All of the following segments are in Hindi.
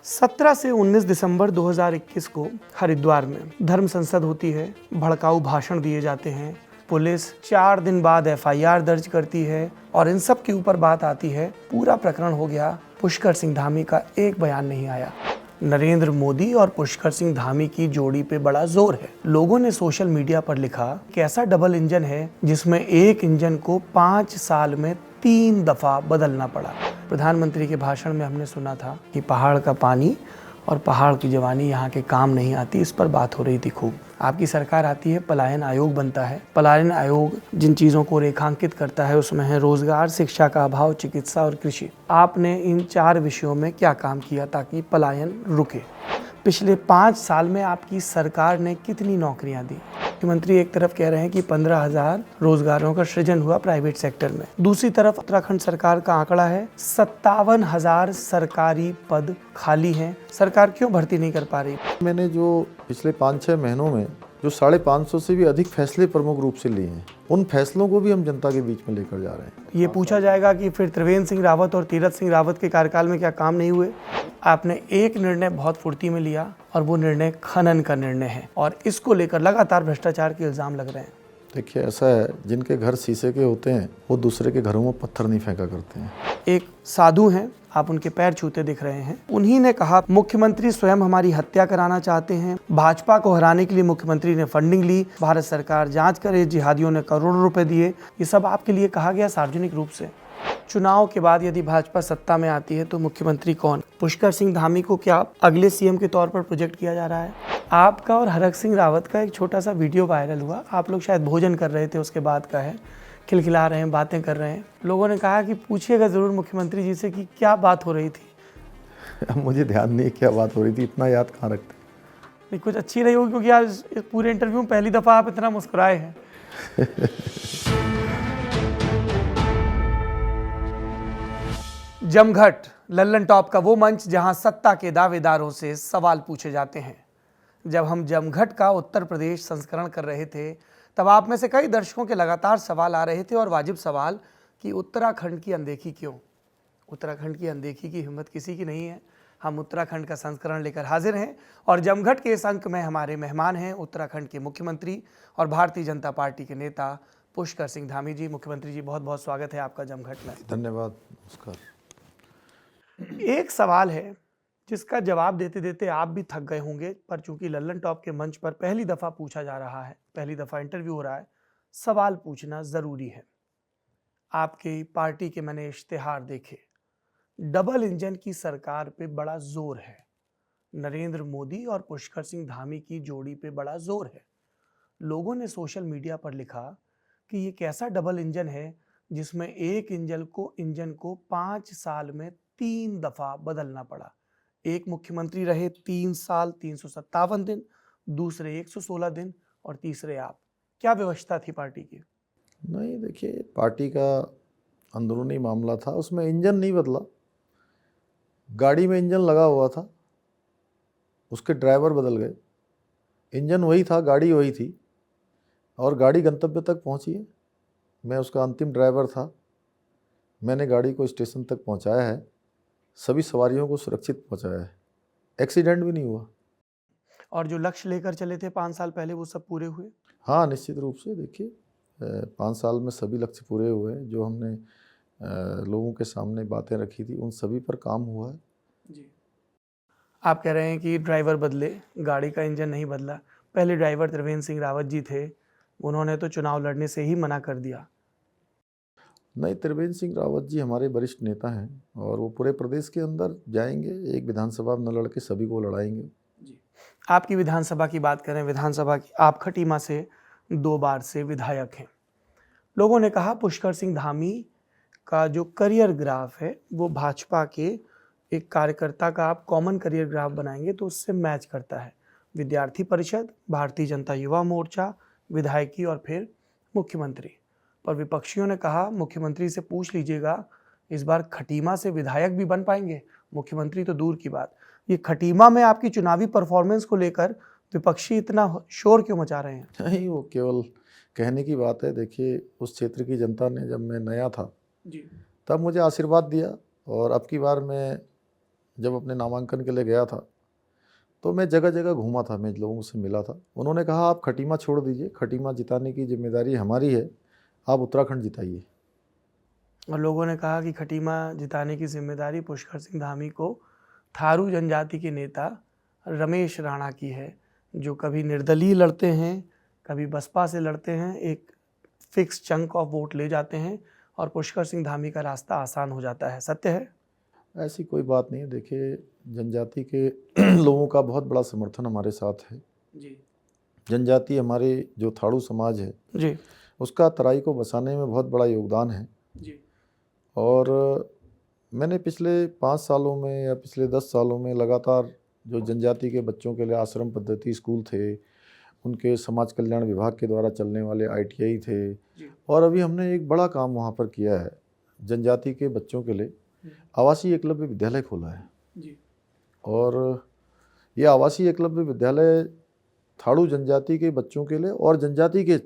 17 से 19 दिसंबर 2021 को हरिद्वार में धर्म संसद होती है, भड़काऊ भाषण दिए जाते हैं, पुलिस 4 दिन बाद एफआईआर दर्ज करती है और इन सब के ऊपर बात आती है, पूरा प्रकरण हो गया। पुष्कर सिंह धामी का एक बयान नहीं आया। नरेंद्र मोदी और पुष्कर सिंह धामी की जोड़ी पे बड़ा जोर है। लोगों ने सोशल मीडिया पर लिखा कि ऐसा डबल इंजन है जिसमें एक इंजन को 5 साल में 3 दफा बदलना पड़ा। प्रधानमंत्री के भाषण में हमने सुना था कि पहाड़ का पानी और पहाड़ की जवानी यहाँ के काम नहीं आती, इस पर बात हो रही थी खूब। आपकी सरकार आती है, पलायन आयोग बनता है। पलायन आयोग जिन चीज़ों को रेखांकित करता है उसमें है रोजगार, शिक्षा का अभाव, चिकित्सा और कृषि। आपने इन 4 विषयों में क्या काम किया ताकि पलायन रुके? पिछले 5 साल में आपकी सरकार ने कितनी नौकरियां दी? मुख्यमंत्री एक तरफ कह रहे हैं कि 15,000 रोजगारों का सृजन हुआ प्राइवेट सेक्टर में, दूसरी तरफ उत्तराखंड सरकार का आंकड़ा है 57,000 सरकारी पद खाली हैं। सरकार क्यों भर्ती नहीं कर पा रही? मैंने जो पिछले 5-6 महीनों में जो 550 से भी अधिक फैसले प्रमुख रूप से लिए हैं, उन फैसलों को भी हम जनता के बीच में लेकर जा रहे हैं। ये पूछा जाएगा कि फिर त्रिवेंद्र सिंह रावत और तीरथ सिंह रावत के कार्यकाल में क्या काम नहीं हुए? आपने एक निर्णय बहुत फुर्ती में लिया और वो निर्णय खनन का निर्णय है और इसको लेकर लगातार भ्रष्टाचार के इल्जाम लग रहे हैं। देखिए, ऐसा है, जिनके घर शीशे के होते हैं वो दूसरे के घरों में पत्थर नहीं फेंका करते हैं। एक साधु हैं, आप उनके पैर छूते दिख रहे हैं। उन्हीं ने कहा मुख्यमंत्री स्वयं हमारी हत्या कराना चाहते हैं। भाजपा को हराने के लिए मुख्यमंत्री ने फंडिंग ली। भारत सरकार जांच करे, जिहादियों ने करोड़ों रुपए दिए। ये सब आपके लिए कहा गया सार्वजनिक रूप से। चुनाव के बाद यदि भाजपा सत्ता में आती है तो मुख्यमंत्री कौन? पुष्कर सिंह धामी को क्या अगले सीएम के तौर पर प्रोजेक्ट किया जा रहा है? आपका और हरक सिंह रावत का एक छोटा सा वीडियो वायरल हुआ। आप लोग शायद भोजन कर रहे थे, उसके बाद का है, खिलखिला रहे हैं, बातें कर रहे हैं। लोगों ने कहा कि पूछिएगा जरूर मुख्यमंत्री जी से कि क्या बात हो रही थी। मुझे ध्यान नहीं क्या बात हो रही थी, इतना याद कहाँ रखते। नहीं, कुछ अच्छी रही होगी क्योंकि आज इस पूरे इंटरव्यू में पहली दफा आप इतना मुस्कुराए हैं। जमघट, लल्लन टॉप का वो मंच जहां सत्ता के दावेदारों से सवाल पूछे जाते हैं। जब हम जमघट का उत्तर प्रदेश संस्करण कर रहे थे तब आप में से कई दर्शकों के लगातार सवाल आ रहे थे और वाजिब सवाल कि उत्तराखंड की अनदेखी क्यों? उत्तराखंड की अनदेखी की हिम्मत किसी की नहीं है। हम उत्तराखंड का संस्करण लेकर हाजिर हैं और जमघट के इस अंक में हमारे मेहमान हैं उत्तराखंड के मुख्यमंत्री और भारतीय जनता पार्टी के नेता पुष्कर सिंह धामी जी। मुख्यमंत्री जी, बहुत बहुत स्वागत है आपका जमघट में। धन्यवाद, नमस्कार। एक सवाल है जिसका जवाब देते देते आप भी थक गए होंगे, पर चूंकि लल्लन टॉप के मंच पर पहली दफा पूछा जा रहा है, पहली दफा इंटरव्यू हो रहा है, सवाल पूछना जरूरी है। आपकी पार्टी के मैंने इश्तिहार देखे, डबल इंजन की सरकार पे बड़ा जोर है। नरेंद्र मोदी और पुष्कर सिंह धामी की जोड़ी पे बड़ा जोर है। लोगों ने सोशल मीडिया पर लिखा कि ये कैसा डबल इंजन है जिसमें एक इंजन को 5 साल में 3 दफा बदलना पड़ा। एक मुख्यमंत्री रहे 3 साल 357 दिन, दूसरे 116 दिन और तीसरे आप। क्या व्यवस्था थी पार्टी की? नहीं, देखिए, पार्टी का अंदरूनी मामला था, उसमें इंजन नहीं बदला। गाड़ी में इंजन लगा हुआ था, उसके ड्राइवर बदल गए। इंजन वही था, गाड़ी वही थी और गाड़ी गंतव्य तक पहुंची है। मैं उसका अंतिम ड्राइवर था। मैंने गाड़ी को स्टेशन तक पहुंचाया है, सभी सवारियों को सुरक्षित पहुंचाया है, एक्सीडेंट भी नहीं हुआ। और जो लक्ष्य लेकर चले थे 5 साल पहले, वो सब पूरे हुए? हाँ, निश्चित रूप से। देखिए, 5 साल में सभी लक्ष्य पूरे हुए हैं। जो हमने लोगों के सामने बातें रखी थी उन सभी पर काम हुआ है जी। आप कह रहे हैं कि ड्राइवर बदले, गाड़ी का इंजन नहीं बदला। पहले ड्राइवर त्रिवेंद्र सिंह रावत जी थे, उन्होंने तो चुनाव लड़ने से ही मना कर दिया। नहीं, त्रिवेंद्र सिंह रावत जी हमारे वरिष्ठ नेता हैं और वो पूरे प्रदेश के अंदर जाएंगे, एक विधानसभा न लड़के सभी को लड़ाएंगे। जी। आपकी विधानसभा की बात करें, विधानसभा की, आप खटीमा से 2 बार से विधायक हैं। लोगों ने कहा पुष्कर सिंह धामी का जो करियर ग्राफ है वो भाजपा के एक कार्यकर्ता का आप कॉमन करियर ग्राफ बनाएंगे तो उससे मैच करता है। विद्यार्थी परिषद, भारतीय जनता युवा मोर्चा, विधायकी और फिर मुख्यमंत्री। पर विपक्षियों ने कहा मुख्यमंत्री से पूछ लीजिएगा इस बार खटीमा से विधायक भी बन पाएंगे, मुख्यमंत्री तो दूर की बात। ये खटीमा में आपकी चुनावी परफॉर्मेंस को लेकर विपक्षी इतना शोर क्यों मचा रहे हैं? नहीं, वो केवल कहने की बात है। देखिए, उस क्षेत्र की जनता ने, जब मैं नया था जी, तब मुझे आशीर्वाद दिया और अब की बार मैं जब अपने नामांकन के लिए गया था तो मैं जगह जगह घूमा था, मैं लोगों से मिला था। उन्होंने कहा आप खटीमा छोड़ दीजिए, खटीमा जिताने की जिम्मेदारी हमारी है, आप उत्तराखंड जिताइए। और लोगों ने कहा कि खटीमा जिताने की जिम्मेदारी पुष्कर सिंह धामी को थारू जनजाति के नेता रमेश राणा की है, जो कभी निर्दलीय लड़ते हैं, कभी बसपा से लड़ते हैं, एक फिक्स चंक ऑफ वोट ले जाते हैं और पुष्कर सिंह धामी का रास्ता आसान हो जाता है। सत्य है? ऐसी कोई बात नहीं है। देखिए, जनजाति के लोगों का बहुत बड़ा समर्थन हमारे साथ है जी जनजाति हमारे जो थाड़ू समाज है जी उसका तराई को बसाने में बहुत बड़ा योगदान है। जी और मैंने पिछले 5 सालों में या पिछले 10 सालों में लगातार जो जनजाति के बच्चों के लिए आश्रम पद्धति स्कूल थे, उनके समाज कल्याण विभाग के द्वारा चलने वाले ITI थे, और अभी हमने एक बड़ा काम वहाँ पर किया है, जनजाति के बच्चों के लिए आवासीय एकलव्य विद्यालय खोला है। जी और ये आवासीय एकलव्य विद्यालय थाड़ू जनजाति के बच्चों के लिए और जनजाति के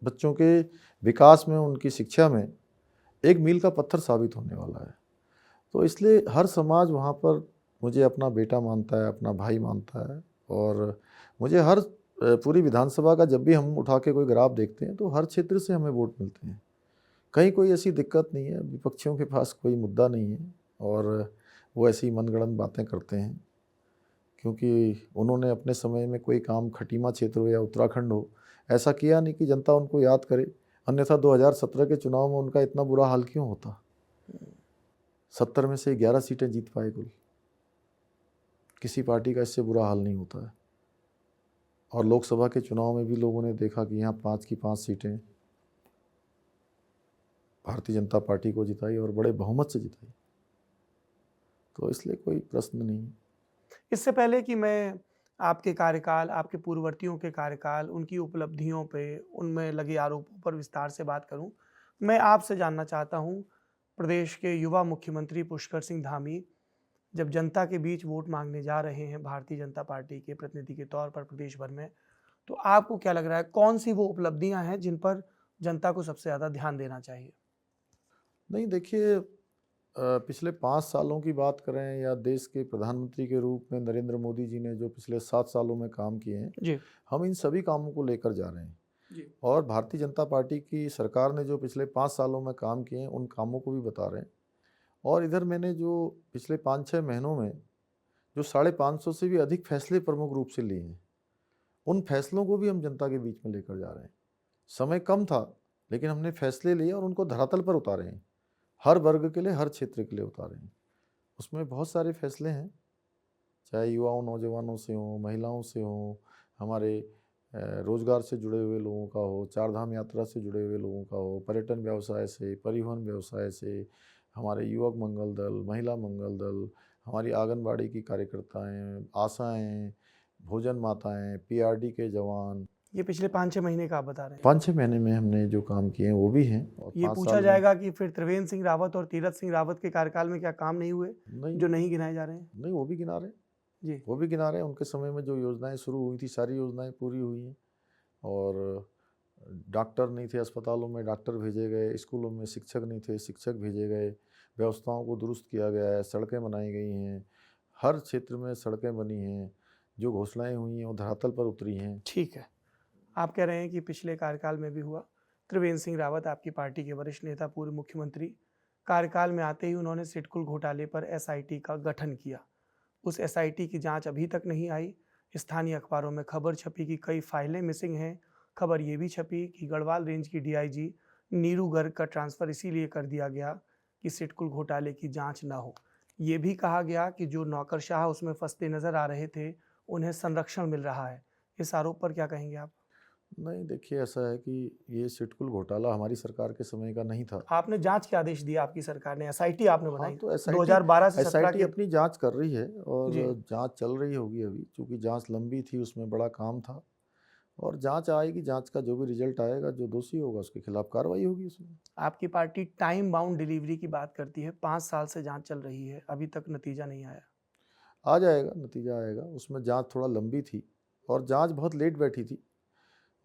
बच्चों के विकास में, उनकी शिक्षा में एक मील का पत्थर साबित होने वाला है। तो इसलिए हर समाज वहाँ पर मुझे अपना बेटा मानता है, अपना भाई मानता है। और मुझे हर पूरी विधानसभा का जब भी हम उठा के कोई ग्राफ देखते हैं तो हर क्षेत्र से हमें वोट मिलते हैं। कहीं कोई ऐसी दिक्कत नहीं है, विपक्षियों के पास कोई मुद्दा नहीं है और वो ऐसी मनगढ़ंत बातें करते हैं, क्योंकि उन्होंने अपने समय में कोई काम खटीमा क्षेत्र हो या उत्तराखंड हो ऐसा किया नहीं कि जनता उनको याद करे। अन्यथा 2017 के चुनाव में उनका इतना बुरा हाल क्यों होता? 70 में से 11 सीटें जीत पाए कुल। किसी पार्टी का इससे बुरा हाल नहीं होता है। और लोकसभा के चुनाव में भी लोगों ने देखा कि यहाँ 5 की 5 सीटें भारतीय जनता पार्टी को जिताई और बड़े बहुमत से जिताई। तो इसलिए कोई प्रश्न नहीं। इससे पहले कि मैं आपके कार्यकाल, आपके पूर्ववर्तियों के कार्यकाल, उनकी उपलब्धियों पे, उनमें लगे आरोपों पर विस्तार से बात करूं, मैं आपसे जानना चाहता हूं, प्रदेश के युवा मुख्यमंत्री पुष्कर सिंह धामी जब जनता के बीच वोट मांगने जा रहे हैं भारतीय जनता पार्टी के प्रतिनिधि के तौर पर प्रदेश भर में, तो आपको क्या लग रहा है कौन सी वो उपलब्धियां हैं जिन पर जनता को सबसे ज़्यादा ध्यान देना चाहिए? नहीं, देखिए, पिछले 5 सालों की बात करें या देश के प्रधानमंत्री के रूप में नरेंद्र मोदी जी ने जो पिछले 7 सालों में काम किए हैं, जी हम इन सभी कामों को लेकर जा रहे हैं। जी और भारतीय जनता पार्टी की सरकार ने जो पिछले 5 सालों में काम किए हैं उन कामों को भी बता रहे हैं। और इधर मैंने जो पिछले 5-6 महीनों में जो 550 से भी अधिक फैसले प्रमुख रूप से लिए हैं, उन फैसलों को भी हम जनता के बीच में लेकर जा रहे हैं। समय कम था लेकिन हमने फैसले लिए और उनको धरातल पर उतारे हैं। हर वर्ग के लिए, हर क्षेत्र के लिए उतारे हैं। उसमें बहुत सारे फैसले हैं, चाहे युवाओं नौजवानों से हों, महिलाओं से हों, हमारे रोजगार से जुड़े हुए लोगों का हो, चारधाम यात्रा से जुड़े हुए लोगों का हो, पर्यटन व्यवसाय से, परिवहन व्यवसाय से, हमारे युवक मंगल दल, महिला मंगल दल, हमारी आंगनबाड़ी की कार्यकर्ताएँ, आशाएँ, भोजन माताएँ, PRD के जवान। ये पिछले 5-6 महीने का आप बता रहे हैं। 5-6 महीने में हमने जो काम किए हैं वो भी हैं। और ये 5 पूछा साल में जाएगा कि फिर त्रिवेंद्र सिंह रावत और तीरथ सिंह रावत के कार्यकाल में क्या काम नहीं हुए नहीं, जो नहीं गिनाए जा रहे हैं? नहीं, वो भी गिना रहे हैं। जी वो भी गिना रहे हैं। उनके समय में जो योजनाएं शुरू हुई थी सारी योजनाएं पूरी हुई हैं। और डॉक्टर नहीं थे अस्पतालों में, डॉक्टर भेजे गए, स्कूलों में शिक्षक नहीं थे, शिक्षक भेजे गए, व्यवस्थाओं को दुरुस्त किया गया है, सड़कें बनाई गई हैं, हर क्षेत्र में सड़कें बनी हैं, जो घोषणाएं हुई हैं वो धरातल पर उतरी हैं। ठीक है, आप कह रहे हैं कि पिछले कार्यकाल में भी हुआ। त्रिवेंद्र सिंह रावत आपकी पार्टी के वरिष्ठ नेता, पूर्व मुख्यमंत्री, कार्यकाल में आते ही उन्होंने सिडकुल घोटाले पर SIT का गठन किया। उस SIT की जांच अभी तक नहीं आई। स्थानीय अखबारों में खबर छपी कि कई फाइलें मिसिंग हैं। खबर ये भी छपी कि गढ़वाल रेंज की DIG नीरू गर्ग का ट्रांसफ़र इसीलिए कर दिया गया कि सिडकुल घोटाले की जांच ना हो। ये भी कहा गया कि जो नौकरशाह उसमें फंसते नजर आ रहे थे उन्हें संरक्षण मिल रहा है। इस आरोप पर क्या कहेंगे आप? नहीं, देखिए, ऐसा है कि ये सिडकुल घोटाला हमारी सरकार के समय का नहीं था। आपने जांच के आदेश दिया, आपकी सरकार ने SIT आपने हाँ, बनाई तो SIT 2012 से 17 SIT के। अपनी जांच कर रही है और जी जांच चल रही होगी अभी, क्योंकि जांच लंबी थी, उसमें बड़ा काम था। और जांच आएगी, जांच का जो भी रिजल्ट आएगा, जो दोषी होगा उसके खिलाफ कार्रवाई होगी उसमें। आपकी पार्टी टाइम बाउंड डिलीवरी की बात करती है। 5 साल से जांच चल रही है, अभी तक नतीजा नहीं आया। आ जाएगा, नतीजा आएगा। उसमें जांच थोड़ा लंबी थी और जांच बहुत लेट बैठी थी।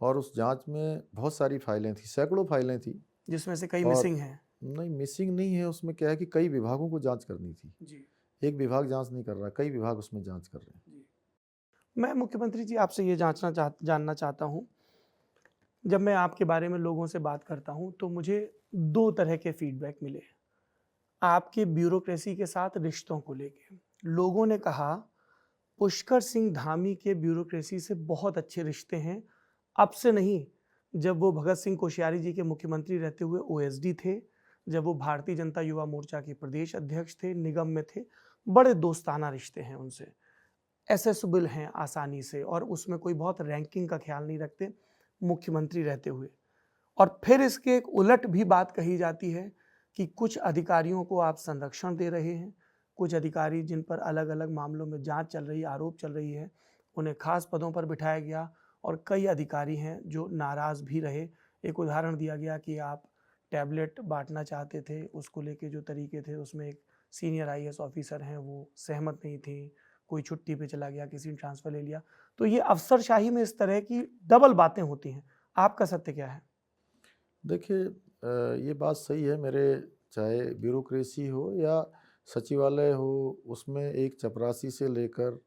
और उस जांच में बहुत सारी फाइलें थी, सैकड़ों फाइलें थी। जिसमें से कई और मिसिंग हैं। नहीं, मिसिंग नहीं है, उसमें क्या है कि कई विभागों को जांच करनी थी। जी एक विभाग जांच नहीं कर रहा, कई विभाग उसमें जांच कर रहे हैं। मैं मुख्यमंत्री जी आपसे ये जानना चाहता हूँ, जब मैं आपके बारे में लोगों से बात करता हूँ तो मुझे दो तरह के फीडबैक मिले आपके ब्यूरोक्रेसी के साथ रिश्तों को लेके। लोगों ने कहा पुष्कर सिंह धामी के ब्यूरोक्रेसी से बहुत अच्छे रिश्ते हैं, अब से नहीं, जब वो भगत सिंह कोश्यारी जी के मुख्यमंत्री रहते हुए ओएसडी थे, जब वो भारतीय जनता युवा मोर्चा के प्रदेश अध्यक्ष थे, निगम में थे, बड़े दोस्ताना रिश्ते हैं उनसे, एसेसिबल हैं आसानी से और उसमें कोई बहुत रैंकिंग का ख्याल नहीं रखते मुख्यमंत्री रहते हुए। और फिर इसके एक उलट भी बात कही जाती है कि कुछ अधिकारियों को आप संरक्षण दे रहे हैं, कुछ अधिकारी जिन पर अलग अलग मामलों में जांच चल रही है, आरोप चल रही है, उन्हें खास पदों पर बिठाया गया और कई अधिकारी हैं जो नाराज़ भी रहे। एक उदाहरण दिया गया कि आप टैबलेट बांटना चाहते थे, उसको लेके जो तरीके थे उसमें एक सीनियर आईएएस ऑफिसर हैं वो सहमत नहीं थी, कोई छुट्टी पे चला गया, किसी ने ट्रांसफ़र ले लिया। तो ये अफसरशाही में इस तरह की डबल बातें होती हैं, आपका सत्य क्या है? देखिए, ये बात सही है। मेरे चाहे ब्यूरोक्रेसी हो या सचिवालय हो, उसमें एक चपरासी से लेकर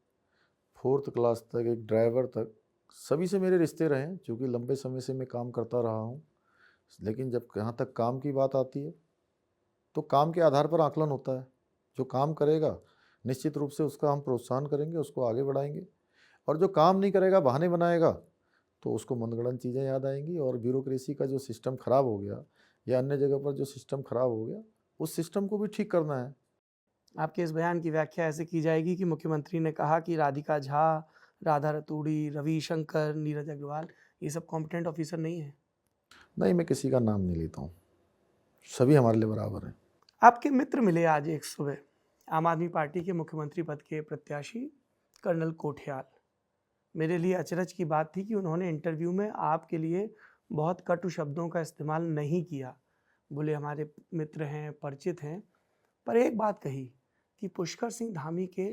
4th क्लास तक, एक ड्राइवर तक, सभी से मेरे रिश्ते रहे हैं, चूँकि लंबे समय से मैं काम करता रहा हूँ। लेकिन जब यहाँ तक काम की बात आती है, तो काम के आधार पर आकलन होता है। जो काम करेगा, निश्चित रूप से उसका हम प्रोत्साहन करेंगे, उसको आगे बढ़ाएँगे, और जो काम नहीं करेगा, बहाने बनाएगा, तो उसको मनगढ़ंत चीज़ें याद आएंगी। और ब्यूरोक्रेसी का जो सिस्टम ख़राब हो गया या अन्य जगह पर जो सिस्टम ख़राब हो गया, उस सिस्टम को भी ठीक करना है। आपके इस बयान की व्याख्या ऐसे की जाएगी कि मुख्यमंत्री ने कहा कि राधिका झा, राधा रतूड़ी, रविशंकर, नीरज अग्रवाल ये सब कॉम्पिटेंट ऑफिसर नहीं है। नहीं, मैं किसी का नाम नहीं लेता हूँ, सभी हमारे लिए बराबर हैं। आपके मित्र मिले आज एक सुबह, आम आदमी पार्टी के मुख्यमंत्री पद के प्रत्याशी कर्नल कोठियाल। मेरे लिए अचरज की बात थी कि उन्होंने इंटरव्यू में आपके लिए बहुत कटु शब्दों का इस्तेमाल नहीं किया। बोले हमारे मित्र हैं, परिचित हैं, पर एक बात कही कि पुष्कर सिंह धामी के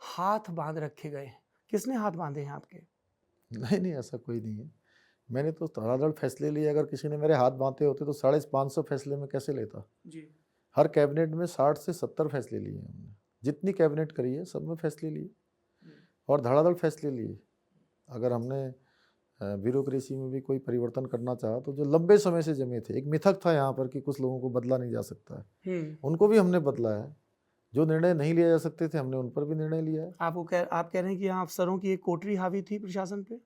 हाथ बांध रखे गए हैं। किसने हाथ बांधे हैं आपके? नहीं नहीं, ऐसा कोई नहीं है। मैंने तो धड़ाधड़ फैसले लिए। अगर किसी ने मेरे हाथ बांधे होते तो 550 फैसले में कैसे लेता। जी। हर कैबिनेट में 60 से 70 फैसले लिए हैं हमने, जितनी कैबिनेट करी है सब में फैसले लिए और धड़ाधड़ फैसले लिए। अगर हमने ब्यूरोक्रेसी में भी कोई परिवर्तन करना चाहा तो जो लंबे समय से जमे थे, एक मिथक था यहाँ पर कि कुछ लोगों को बदला नहीं जा सकता है, उनको भी हमने बदला है। जो निर्णय नहीं लिया जा सकते थे, हमने उन पर भी निर्णय लिया है। आप कह रहे हैं कि यहाँ अफसरों की एक कोठरी हावी थी प्रशासन पे?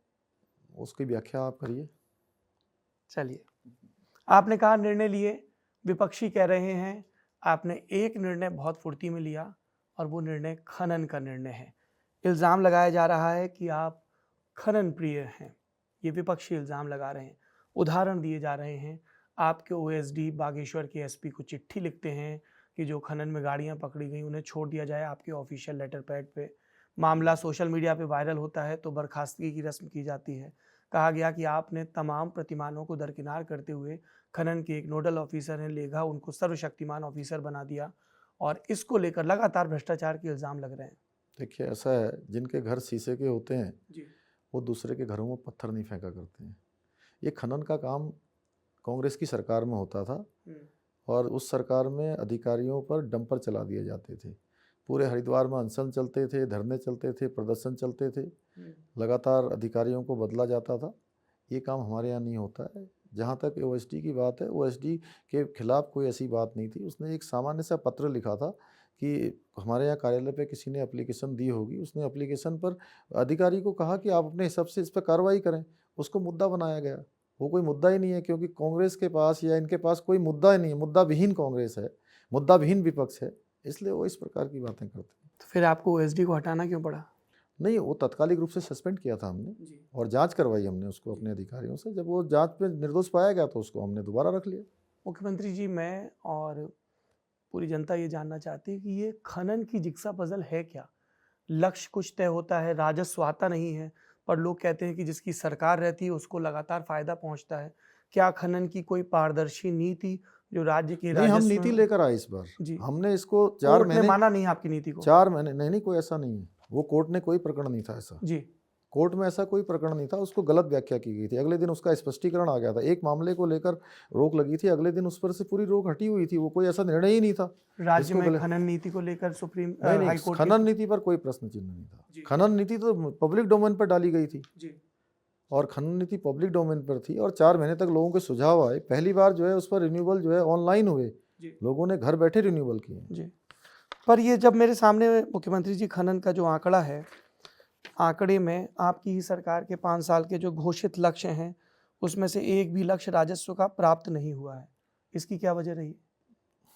उसकी व्याख्या आप करिए। चलिए, आपने कहा निर्णय लिए, विपक्षी कह रहे हैं आपने एक निर्णय बहुत फुर्ती में लिया और वो निर्णय खनन का निर्णय है। इल्ज़ाम लगाया जा रहा है कि आप खनन प्रिय हैं, ये विपक्षी इल्ज़ाम लगा रहे हैं। उदाहरण दिए जा रहे हैं, आपके ओएसडी बागेश्वर के एसपी को चिट्ठी लिखते हैं कि जो खनन में गाड़ियां पकड़ी गई उन्हें छोड़ दिया जाए आपके ऑफिशियल लेटर पैड पे। मामला सोशल मीडिया पे वायरल होता है तो बर्खास्तगी की रस्म की जाती है। कहा गया कि आपने तमाम प्रतिमानों को दरकिनार करते हुए खनन के एक नोडल ऑफिसर हैं लेखा, उनको सर्वशक्तिमान ऑफिसर बना दिया और इसको लेकर लगातार भ्रष्टाचार के इल्ज़ाम लग रहे हैं। देखिए, ऐसा है, जिनके घर शीशे के होते हैं जी। वो दूसरे के घरों में पत्थर नहीं फेंका करते हैं। ये खनन का काम कांग्रेस की सरकार में होता था और उस सरकार में अधिकारियों पर डंपर चला दिए जाते थे। पूरे हरिद्वार में अनशन चलते थे, धरने चलते थे, प्रदर्शन चलते थे, लगातार अधिकारियों को बदला जाता था। ये काम हमारे यहाँ नहीं होता है। जहाँ तक ओएसडी की बात है, ओएसडी के खिलाफ कोई ऐसी बात नहीं थी। उसने एक सामान्य सा पत्र लिखा था कि हमारे यहाँ कार्यालय पे किसी ने एप्लीकेशन दी होगी, उसने एप्लीकेशन पर अधिकारी को कहा कि आप अपने हिसाब से इस पर कार्रवाई करें। उसको मुद्दा बनाया गया। वो कोई मुद्दा ही नहीं है, क्योंकि कांग्रेस के पास या इनके पास कोई मुद्दा ही नहीं है। मुद्दा विहीन कांग्रेस है, मुद्दा विहीन विपक्ष है, इसलिए वो इस प्रकार की बातें करते हैं। तो फिर आपको ओएसडी को हटाना क्यों पड़ा? नहीं, वो तात्कालिक रूप से सस्पेंड किया था हमने और जांच करवाई हमने उसको अपने अधिकारियों से। जब वो जांच में निर्दोष पाया गया तो उसको हमने दोबारा रख लिया। मुख्यमंत्री जी, मैं और पूरी जनता ये जानना चाहती है कि ये खनन की जिक्सा पजल है क्या? लक्ष्य कुछ तय होता है, राजस्व आता नहीं है, पर लोग कहते हैं कि जिसकी सरकार रहती है उसको लगातार फायदा पहुंचता है। क्या खनन की कोई पारदर्शी नीति जो राज्य के नहीं, हम राजस्व नीति लेकर आए इस बार। जी। हमने इसको 4 कोर्ट ने महीने माना नहीं आपकी नीति को? 4 महीने नहीं, कोई ऐसा नहीं है। वो कोर्ट ने कोई प्रकरण नहीं था ऐसा। जी। कोर्ट में ऐसा कोई प्रकरण नहीं था, उसको गलत व्याख्या की गई थी। अगले दिन उसका स्पष्टीकरण आ गया था। एक मामले को लेकर रोक लगी थी, अगले दिन उस पर से पूरी रोक हटी हुई थी। वो कोई ऐसा निर्णय ही नहीं था राज्य जिसको में खनन नीति को लेकर सुप्रीम नहीं, हाई कोर्ट खनन नीति पर कोई प्रश्न चिन्ह नहीं था। खनन नीति तो पब्लिक डोमेन पर डाली गई थी जी और खनन नीति पब्लिक डोमेन पर थी और 4 महीने तक लोगों के सुझाव आए। पहली बार जो है उस पर रिन्यूअल जो है ऑनलाइन हुए, लोगों ने घर बैठे रिन्यूअल किए। जी। पर ये जब मेरे सामने मुख्यमंत्री जी खनन का जो आंकड़ा है, आंकड़े में आपकी ही सरकार के 5 साल के जो घोषित लक्ष्य हैं उसमें से एक भी लक्ष्य राजस्व का प्राप्त नहीं हुआ है। इसकी क्या वजह रही?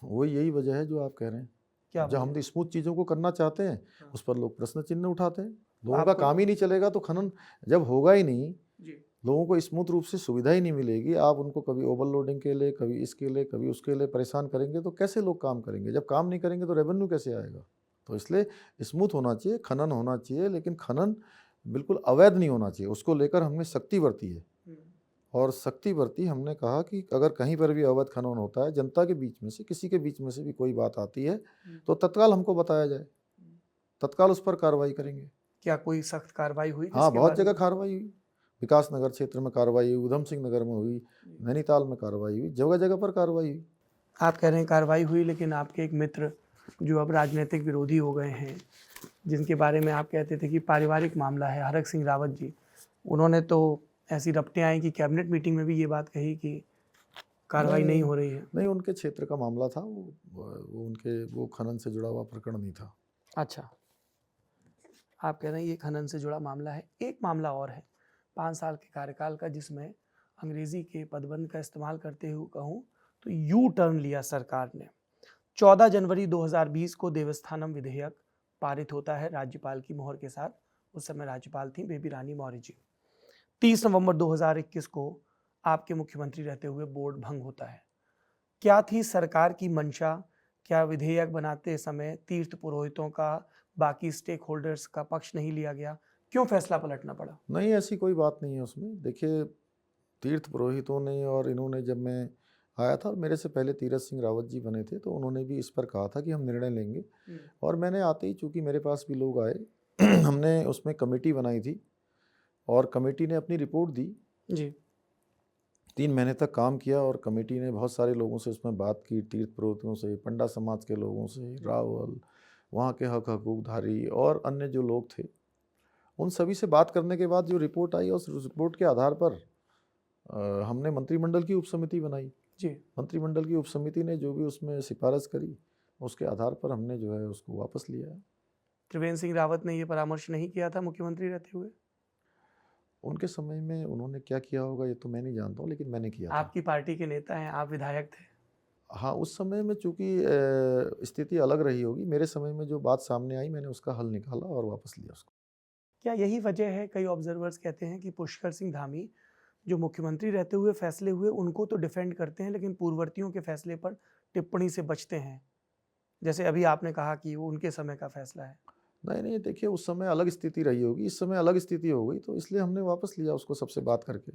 वो यही वजह है जो आप कह रहे हैं। क्या जब हम वजह? स्मूथ चीज़ों को करना चाहते हैं हाँ। उस पर लोग प्रश्न चिन्ह उठाते हैं। लोगों का आपको- काम ही नहीं चलेगा तो खनन जब होगा ही नहीं, जी लोगों को स्मूथ रूप से सुविधा ही नहीं मिलेगी, आप उनको कभी ओवरलोडिंग के लिए, कभी इसके लिए, कभी उसके लिए परेशान करेंगे तो कैसे लोग काम करेंगे? जब काम नहीं करेंगे तो रेवेन्यू कैसे आएगा? तो इसलिए स्मूथ होना चाहिए, खनन होना चाहिए, लेकिन खनन बिल्कुल अवैध नहीं होना चाहिए। उसको लेकर हमने सख्ती बरती है और सख्ती बरती। हमने कहा कि अगर कहीं पर भी अवैध खनन होता है, जनता के बीच में से, किसी के बीच में से भी कोई बात आती है तो तत्काल हमको बताया जाए, तत्काल उस पर कार्रवाई करेंगे। क्या कोई सख्त कार्रवाई हुई? हाँ, इसके बहुत बारे जगह में? कार्रवाई हुई। विकास नगर क्षेत्र में कार्रवाई हुई, उधम सिंह नगर में हुई, नैनीताल में कार्रवाई हुई, जगह जगह पर कार्रवाई हुई। आप कह रहे हैं कार्रवाई हुई, लेकिन आपके एक मित्र जो अब राजनीतिक विरोधी हो गए हैं, जिनके बारे में आप कहते थे कि पारिवारिक मामला है, हरक सिंह रावत जी, उन्होंने तो ऐसी रपटें आई कि कैबिनेट मीटिंग में भी ये बात कही कि कार्रवाई नहीं हो रही है। नहीं, उनके क्षेत्र का मामला था वो खनन से जुड़ा हुआ प्रकरण नहीं था। अच्छा, आप कह रहे हैं ये खनन से जुड़ा मामला है। एक मामला और है 5 साल के कार्यकाल का, जिसमें अंग्रेजी के पदबंध का इस्तेमाल करते हुए कहूँ तो यू टर्न लिया सरकार ने। 14 जनवरी 2020 को देवस्थानम विधेयक पारित होता है राज्यपाल की मोहर के साथ। उस समय राज्यपाल थी बेबी रानी मौर्य जी। 30 नवंबर 2021 को आपके मुख्यमंत्री रहते हुए बोर्ड भंग होता है। क्या थी सरकार की मंशा? क्या विधेयक बनाते समय तीर्थ पुरोहितों का, बाकी स्टेक होल्डर्स का पक्ष नहीं लिया गया? क्यों फैसला पलटना पड़ा? नहीं, ऐसी कोई बात नहीं है उसमें। देखिए, तीर्थ पुरोहितों ने और इन्होंने, जब मैं आया था और मेरे से पहले तीरथ सिंह रावत जी बने थे, तो उन्होंने भी इस पर कहा था कि हम निर्णय लेंगे। और मैंने आते ही, चूँकि मेरे पास भी लोग आए, हमने उसमें कमेटी बनाई थी और कमेटी ने अपनी रिपोर्ट दी। जी 3 महीने तक काम किया और कमेटी ने बहुत सारे लोगों से उसमें बात की, तीर्थ पुरोहितों से, पंडा समाज के लोगों से, रावल, वहाँ के हक हकूकधारी और अन्य जो लोग थे, उन सभी से बात करने के बाद जो रिपोर्ट आई, उस रिपोर्ट के आधार पर हमने मंत्रिमंडल की उपसमिति बनाई। जी मंत्रिमंडल की उपसमिति ने जो भी उसमें सिफारिश करी, उसके आधार पर हमने जो है उसको वापस लिया है। त्रिवेंद्र सिंह रावत ने ये परामर्श नहीं किया था मुख्यमंत्री रहते हुए? उनके समय में उन्होंने क्या किया होगा ये तो मैं नहीं जानता हूँ, लेकिन मैंने किया था। आपकी पार्टी के नेता हैं, आप विधायक थे। हाँ, उस समय में चूँकि स्थिति अलग रही होगी, मेरे समय में जो बात सामने आई मैंने उसका हल निकाला और वापस लिया उसको। क्या यही वजह है, कई ऑब्जर्वर्स कहते हैं कि पुष्कर सिंह धामी जो मुख्यमंत्री रहते हुए फैसले हुए उनको तो डिफेंड करते हैं, लेकिन पूर्ववर्तियों के फैसले पर टिप्पणी से बचते हैं, जैसे अभी आपने कहा कि वो उनके समय का फैसला है? नहीं, नहीं, देखिए उस समय अलग स्थिति रही होगी, इस समय अलग स्थिति हो गई, तो इसलिए हमने वापस लिया उसको सबसे बात करके।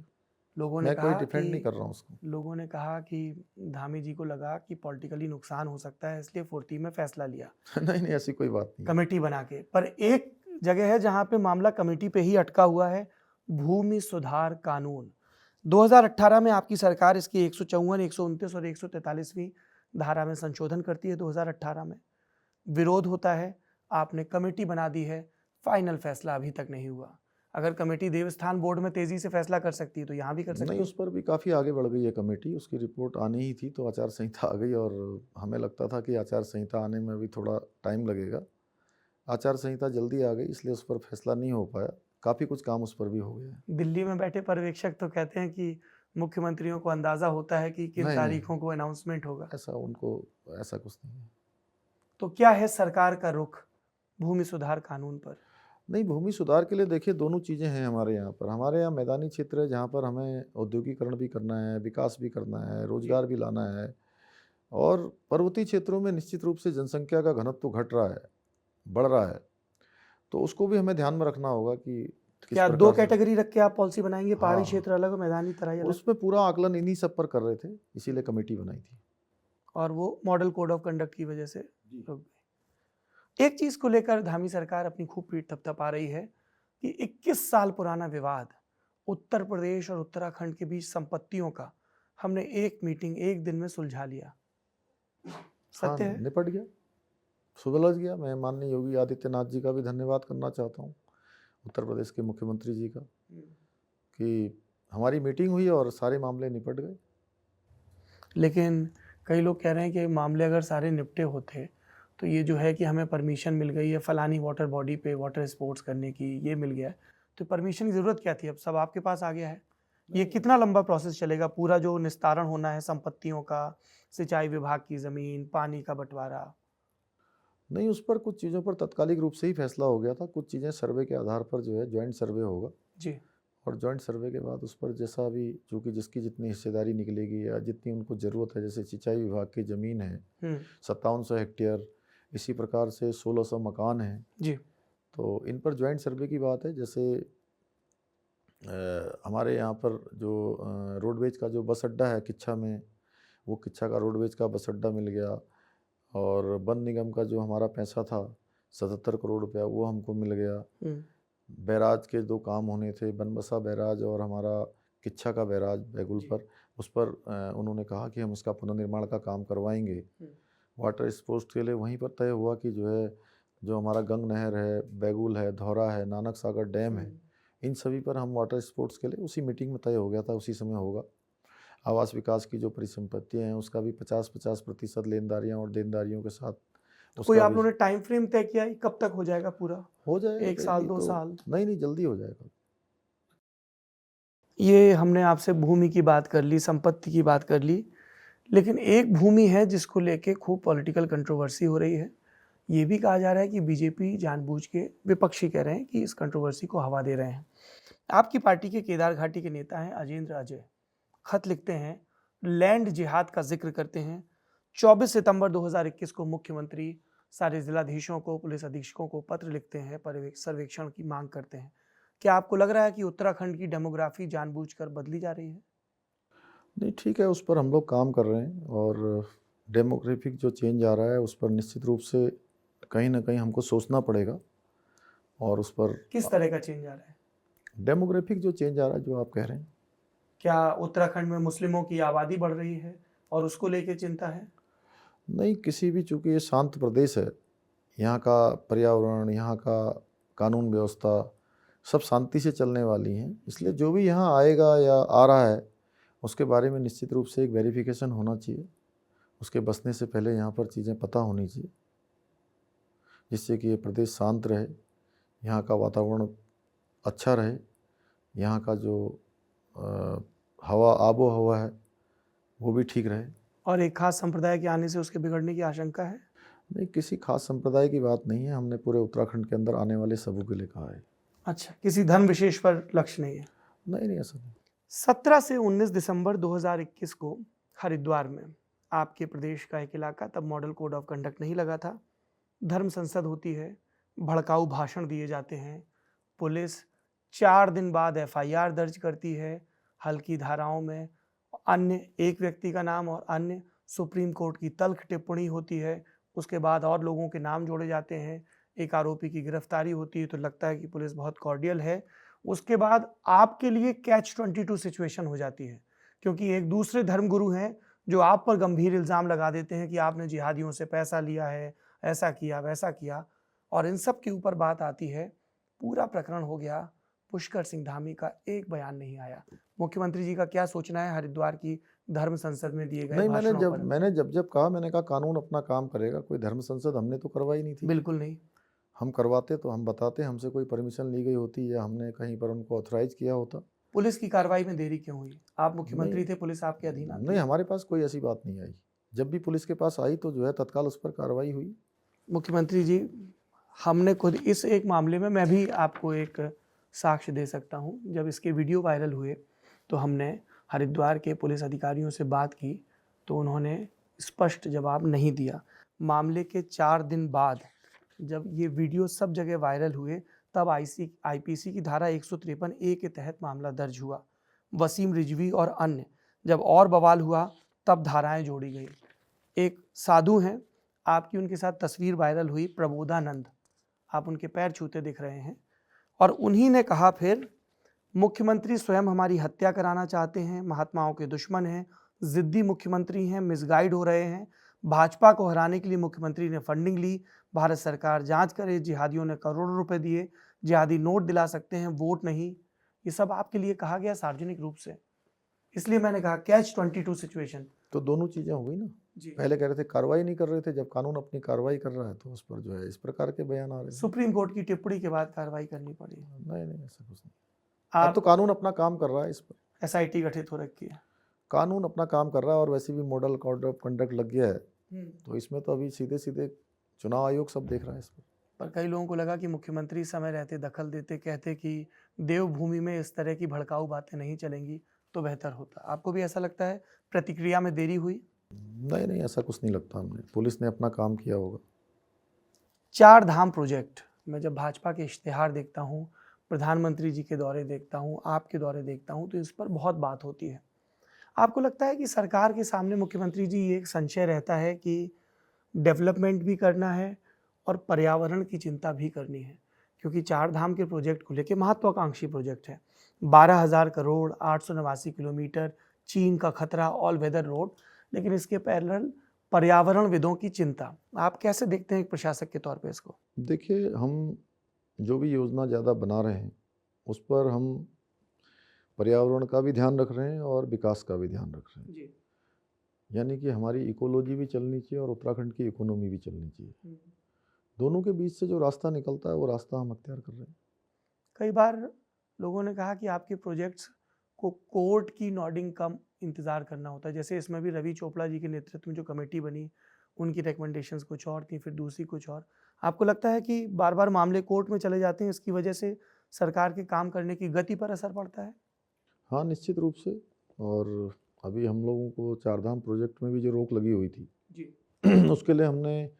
लोगों ने मैं कोई कहा डिफेंड नहीं कि कर रहा हूँ उसको। लोगों ने कहा कि धामी जी को लगा कि पॉलिटिकली नुकसान हो सकता है, इसलिए फुर्ती में फैसला लिया नहीं, नहीं, ऐसी कोई बात नहीं है। कमेटी बना के। पर एक जगह है जहां पे मामला कमेटी पे ही अटका हुआ है, भूमि सुधार कानून। 2018 में आपकी सरकार इसकी 154, 129 और 143वीं धारा में संशोधन करती है। 2018 में विरोध होता है, आपने कमेटी बना दी है, फाइनल फैसला अभी तक नहीं हुआ। अगर कमेटी देवस्थान बोर्ड में तेजी से फैसला कर सकती है तो यहाँ भी कर सकती नहीं, है। उस पर भी काफ़ी आगे बढ़ गई है कमेटी। उसकी रिपोर्ट आनी ही थी तो आचार संहिता आ गई और हमें लगता था कि आचार संहिता आने में भी थोड़ा टाइम लगेगा। आचार संहिता जल्दी आ गई, इसलिए उस पर फैसला नहीं हो पाया। काफ़ी कुछ काम उस पर भी हो गया है। दिल्ली में बैठे पर्यवेक्षक तो कहते हैं कि मुख्यमंत्रियों को अंदाजा होता है कि किन नहीं, तारीखों को अनाउंसमेंट होगा। ऐसा कुछ नहीं है। तो क्या है सरकार का रुख भूमि सुधार कानून पर? नहीं, भूमि सुधार के लिए देखिए दोनों चीज़ें हैं हमारे यहाँ पर। हमारे यहाँ मैदानी क्षेत्र है जहाँ पर हमें औद्योगिकरण भी करना है, विकास भी करना है, रोजगार भी लाना है। और पर्वतीय क्षेत्रों में निश्चित रूप से जनसंख्या का घनत्व घट रहा है, बढ़ रहा है, तो उसको भी हमें ध्यान में रखना होगा कि किस क्या दो प्रकार से। कैटेगरी रख के आप पॉलिसी बनाएंगे, पहाड़ी हाँ, क्षेत्र अलग और मैदानी तराई अलग? उसमें पूरा आकलन इन्हीं सब पर कर रहे थे, इसीलिए कमेटी बनाई थी। और वो मॉडल कोड ऑफ कंडक्ट की वजह से रुक गई। एक चीज को लेकर धामी सरकार अपनी खूब पीठ थपथपा रही है, कि 21 साल पुराना विवाद उत्तर प्रदेश और उत्तराखंड के बीच संपत्तियों का हमने एक मीटिंग एक दिन में सुलझा लिया। हाँ, सत्य है? निपट गया, सुलझ गया। मैं माननीय योगी आदित्यनाथ जी का भी धन्यवाद करना चाहता हूँ, उत्तर प्रदेश के मुख्यमंत्री जी का, कि हमारी मीटिंग हुई और सारे मामले निपट गए। लेकिन कई लोग कह रहे हैं कि मामले अगर सारे निपटे होते तो ये जो है कि हमें परमिशन मिल गई है फलानी वाटर बॉडी पे वाटर स्पोर्ट्स करने की, ये मिल गया है, तो परमिशन की ज़रूरत क्या थी? अब सब आपके पास आ गया है। ये कितना लंबा प्रोसेस चलेगा? पूरा जो निस्तारण होना है संपत्तियों का, सिंचाई विभाग की ज़मीन, पानी का बंटवारा? नहीं, उस पर कुछ चीज़ों पर तात्कालिक रूप से ही फैसला हो गया था। कुछ चीज़ें सर्वे के आधार पर जो है जॉइंट सर्वे होगा, जी। और जॉइंट सर्वे के बाद उस पर जैसा भी, चूँकि जिसकी जितनी हिस्सेदारी निकलेगी या जितनी उनको ज़रूरत है, जैसे सिंचाई विभाग की ज़मीन है 5700 हेक्टेयर, इसी प्रकार से 1600 मकान हैं, जी। तो इन पर जॉइंट सर्वे की बात है। जैसे हमारे यहाँ पर जो रोडवेज का जो बस अड्डा है किच्छा में, वो किच्छा का रोडवेज का बस अड्डा मिल गया, और वन निगम का जो हमारा पैसा था 77 करोड़ रुपया, वो हमको मिल गया। बैराज के 2 काम होने थे, बनबसा बैराज और हमारा किच्छा का बैराज बैगुल पर, उस पर उन्होंने कहा कि हम इसका पुनर्निर्माण का काम करवाएंगे। वाटर स्पोर्ट्स के लिए वहीं पर तय हुआ कि जो है, जो हमारा गंग नहर है, बैगुल है, धौरा है, नानक सागर डैम है, इन सभी पर हम वाटर स्पोर्ट्स के लिए उसी मीटिंग में तय हो गया था, उसी समय होगा। आवास विकास की जो परिसंपत्तियाँ हैं उसका भी 50-50% लेनदारियाँ और देनदारियों के साथ तो कोई उसका आप भी लोगों ने टाइम फ्रेम तय किया कि कब तक हो जाएगा पूरा? हो जाएगा। 1 साल, ये 2 तो साल? नहीं, जल्दी हो जाएगा। ये हमने आपसे भूमि की बात कर ली, संपत्ति की बात कर ली, लेकिन एक भूमि है जिसको लेके खूब पॉलिटिकल कंट्रोवर्सी हो रही है। ये भी कहा जा रहा है कि बीजेपी जानबूझ के, विपक्षी कह रहे हैं कि इस कंट्रोवर्सी को हवा दे रहे हैं। आपकी पार्टी के केदार घाटी के नेता हैं अजेंद्र अजय, खत लिखते हैं, लैंड जिहाद का जिक्र करते हैं। 24 सितंबर 2021 को मुख्यमंत्री सारे जिलाधीशों को, पुलिस अधीक्षकों को पत्र लिखते हैं, सर्वेक्षण की मांग करते हैं। क्या आपको लग रहा है कि उत्तराखंड की डेमोग्राफी जानबूझकर बदली जा रही है? नहीं, ठीक है, उस पर हम लोग काम कर रहे हैं, और डेमोग्राफिक जो चेंज आ रहा है उस पर निश्चित रूप से कहीं ना कहीं हमको सोचना पड़ेगा। और उस पर किस तरह का चेंज आ रहा है? डेमोग्राफिक जो चेंज आ रहा है, जो आप कह रहे हैं, क्या उत्तराखंड में मुस्लिमों की आबादी बढ़ रही है और उसको लेके चिंता है? नहीं, किसी भी, चूँकि ये शांत प्रदेश है, यहाँ का पर्यावरण, यहाँ का कानून व्यवस्था सब शांति से चलने वाली हैं, इसलिए जो भी यहाँ आएगा या आ रहा है उसके बारे में निश्चित रूप से एक वेरिफिकेशन होना चाहिए। उसके बसने से पहले यहाँ पर चीज़ें पता होनी चाहिए, जिससे कि ये प्रदेश शांत रहे, यहाँ का वातावरण अच्छा रहे, यहाँ का जो हवा, आबो हवा है, वो भी ठीक रहे। और एक खास संप्रदाय के आने से उसके बिगड़ने की आशंका है? नहीं, किसी खास संप्रदाय की बात नहीं है, हमने पूरे उत्तराखंड के अंदर आने वाले सबों के लिए कहा है। अच्छा, किसी धर्म विशेष पर लक्ष्य नहीं है? नहीं, ऐसा नहीं। 17 से 19 दिसंबर 2021 को हरिद्वार में आपके प्रदेश का एक इलाका, तब मॉडल कोड ऑफ कंडक्ट नहीं लगा था, धर्म संसद होती है, भड़काऊ भाषण दिए जाते हैं, पुलिस 4 दिन बाद एफआईआर दर्ज करती है, हल्की धाराओं में अन्य एक व्यक्ति का नाम और अन्य सुप्रीम कोर्ट की तल्ख टिप्पणी होती है, उसके बाद और लोगों के नाम जोड़े जाते हैं, एक आरोपी की गिरफ्तारी होती है, तो लगता है कि पुलिस बहुत कॉर्डियल है। उसके बाद आपके लिए कैच 22 सिचुएशन हो जाती है, क्योंकि एक दूसरे धर्मगुरु हैं जो आप पर गंभीर इल्ज़ाम लगा देते हैं कि आपने जिहादियों से पैसा लिया है, ऐसा किया वैसा किया, और इन सब के ऊपर बात आती है, पूरा प्रकरण हो गया, पुष्कर सिंह धामी का एक बयान नहीं आया। मुख्यमंत्री जी का क्या सोचना है हरिद्वार की धर्म संसद में दिए गए नहीं, भाषणों पर? मैंने जब कहा, मैंने कहा कानून अपना काम करेगा, कोई धर्म संसद हमने तो करवाई नहीं थी। बिल्कुल नहीं। हम करवाते तो हम बताते, हमसे कोई परमिशन ली गई होती या हमने कहीं पर उनको ऑथराइज किया होता। पुलिस की कार्रवाई में देरी क्यों हुई? आप मुख्यमंत्री थे, पुलिस आपके अधीन आती नहीं, है। हमारे पास कोई ऐसी बात नहीं आई। जब भी पुलिस के पास आई तो जो है तत्काल उस पर कार्रवाई हुई। मुख्यमंत्री जी, हमने खुद इस एक मामले में, मैं भी आपको एक साक्ष्य दे सकता हूं, जब इसके वीडियो वायरल हुए तो हमने हरिद्वार के पुलिस अधिकारियों से बात की, तो उन्होंने स्पष्ट जवाब नहीं दिया। मामले के 4 दिन बाद जब ये वीडियो सब जगह वायरल हुए, तब आईपीसी की धारा 153A के तहत मामला दर्ज हुआ। वसीम रिजवी और अन्य, जब और बवाल हुआ तब धाराएं जोड़ी गई। एक साधु हैं, आपकी उनके साथ तस्वीर वायरल हुई, प्रबोधानंद, आप उनके पैर छूते दिख रहे हैं, और उन्हीं ने कहा फिर, मुख्यमंत्री स्वयं हमारी हत्या कराना चाहते हैं, महात्माओं के दुश्मन हैं, जिद्दी मुख्यमंत्री हैं, मिसगाइड हो रहे हैं। भाजपा को हराने के लिए मुख्यमंत्री ने फंडिंग ली, भारत सरकार जांच करे, जिहादियों ने करोड़ों रुपए दिए, जिहादी नोट दिला सकते हैं, वोट नहीं। ये सब आपके लिए कहा गया सार्वजनिक रूप से, इसलिए मैंने कहा कैच 22 सिचुएशन। तो दोनों चीज़ें हो गई ना। जी। पहले कह रहे थे कार्रवाई नहीं कर रहे थे, जब कानून अपनी कार्रवाई कर रहा है तो उस पर जो है इस प्रकार के बयान आ रहे हैं। सुप्रीम कोर्ट की टिप्पणी के बाद कार्रवाई करनी पड़ी। नहीं नहीं, ऐसा कुछ नहीं। अब तो कानून अपना काम कर रहा है, इस पर SIT गठित हो रखी है, कानून अपना काम कर रहा है, और वैसे भी मॉडल कोड ऑफ कंडक्ट लग गया है, तो इसमें तो अभी सीधे सीधे चुनाव आयोग सब देख रहा है इस पर। कई लोगों को लगा कि मुख्यमंत्री समय रहते दखल देते, कहते कि देवभूमि में इस तरह की भड़काऊ बातें नहीं चलेंगी तो बेहतर होता। आपको भी ऐसा लगता है? प्रतिक्रिया में देरी हुई? नहीं नहीं, ऐसा कुछ नहीं लगता, हमने पुलिस ने अपना काम किया होगा। 4 धाम प्रोजेक्ट, मैं जब भाजपा के इश्तिहार देखता हूँ, प्रधानमंत्री जी के दौरे देखता हूँ, आपके दौरे देखता हूँ, तो इस पर बहुत बात होती है। आपको लगता है कि सरकार के सामने मुख्यमंत्री जी ये एक संशय रहता है कि डेवलपमेंट भी करना है और पर्यावरण की चिंता भी करनी है? क्योंकि 4 धाम के प्रोजेक्ट को लेकर महत्वाकांक्षी प्रोजेक्ट है, 12,000 करोड़, 889 किलोमीटर, चीन का खतरा, ऑल वेदर रोड, लेकिन इसके पैरेलल पर्यावरणविदों की चिंता। आप कैसे देखते हैं एक प्रशासक के तौर पे इसको? देखिए, हम जो भी योजना ज़्यादा बना रहे हैं उस पर हम पर्यावरण का भी ध्यान रख रहे हैं और विकास का भी ध्यान रख रहे हैं जी। यानी कि हमारी इकोलॉजी भी चलनी चाहिए और उत्तराखंड की इकोनॉमी भी चलनी चाहिए। दोनों के बीच से जो रास्ता निकलता है वो रास्ता हम अख्तियार कर रहे हैं। कई बार लोगों ने कहा कि आपके प्रोजेक्ट्स को कोर्ट की नॉडिंग का इंतज़ार करना होता है, जैसे इसमें भी रवि चोपड़ा जी के नेतृत्व में जो कमेटी बनी, उनकी रिकमेंडेशंस कुछ और थी, फिर दूसरी कुछ और। आपको लगता है कि बार बार मामले कोर्ट में चले जाते हैं, इसकी वजह से सरकार के काम करने की गति पर असर पड़ता है? हाँ, निश्चित रूप से। और अभी हम लोगों को 4 धाम प्रोजेक्ट में भी जो रोक लगी हुई थी जी। उसके लिए हमने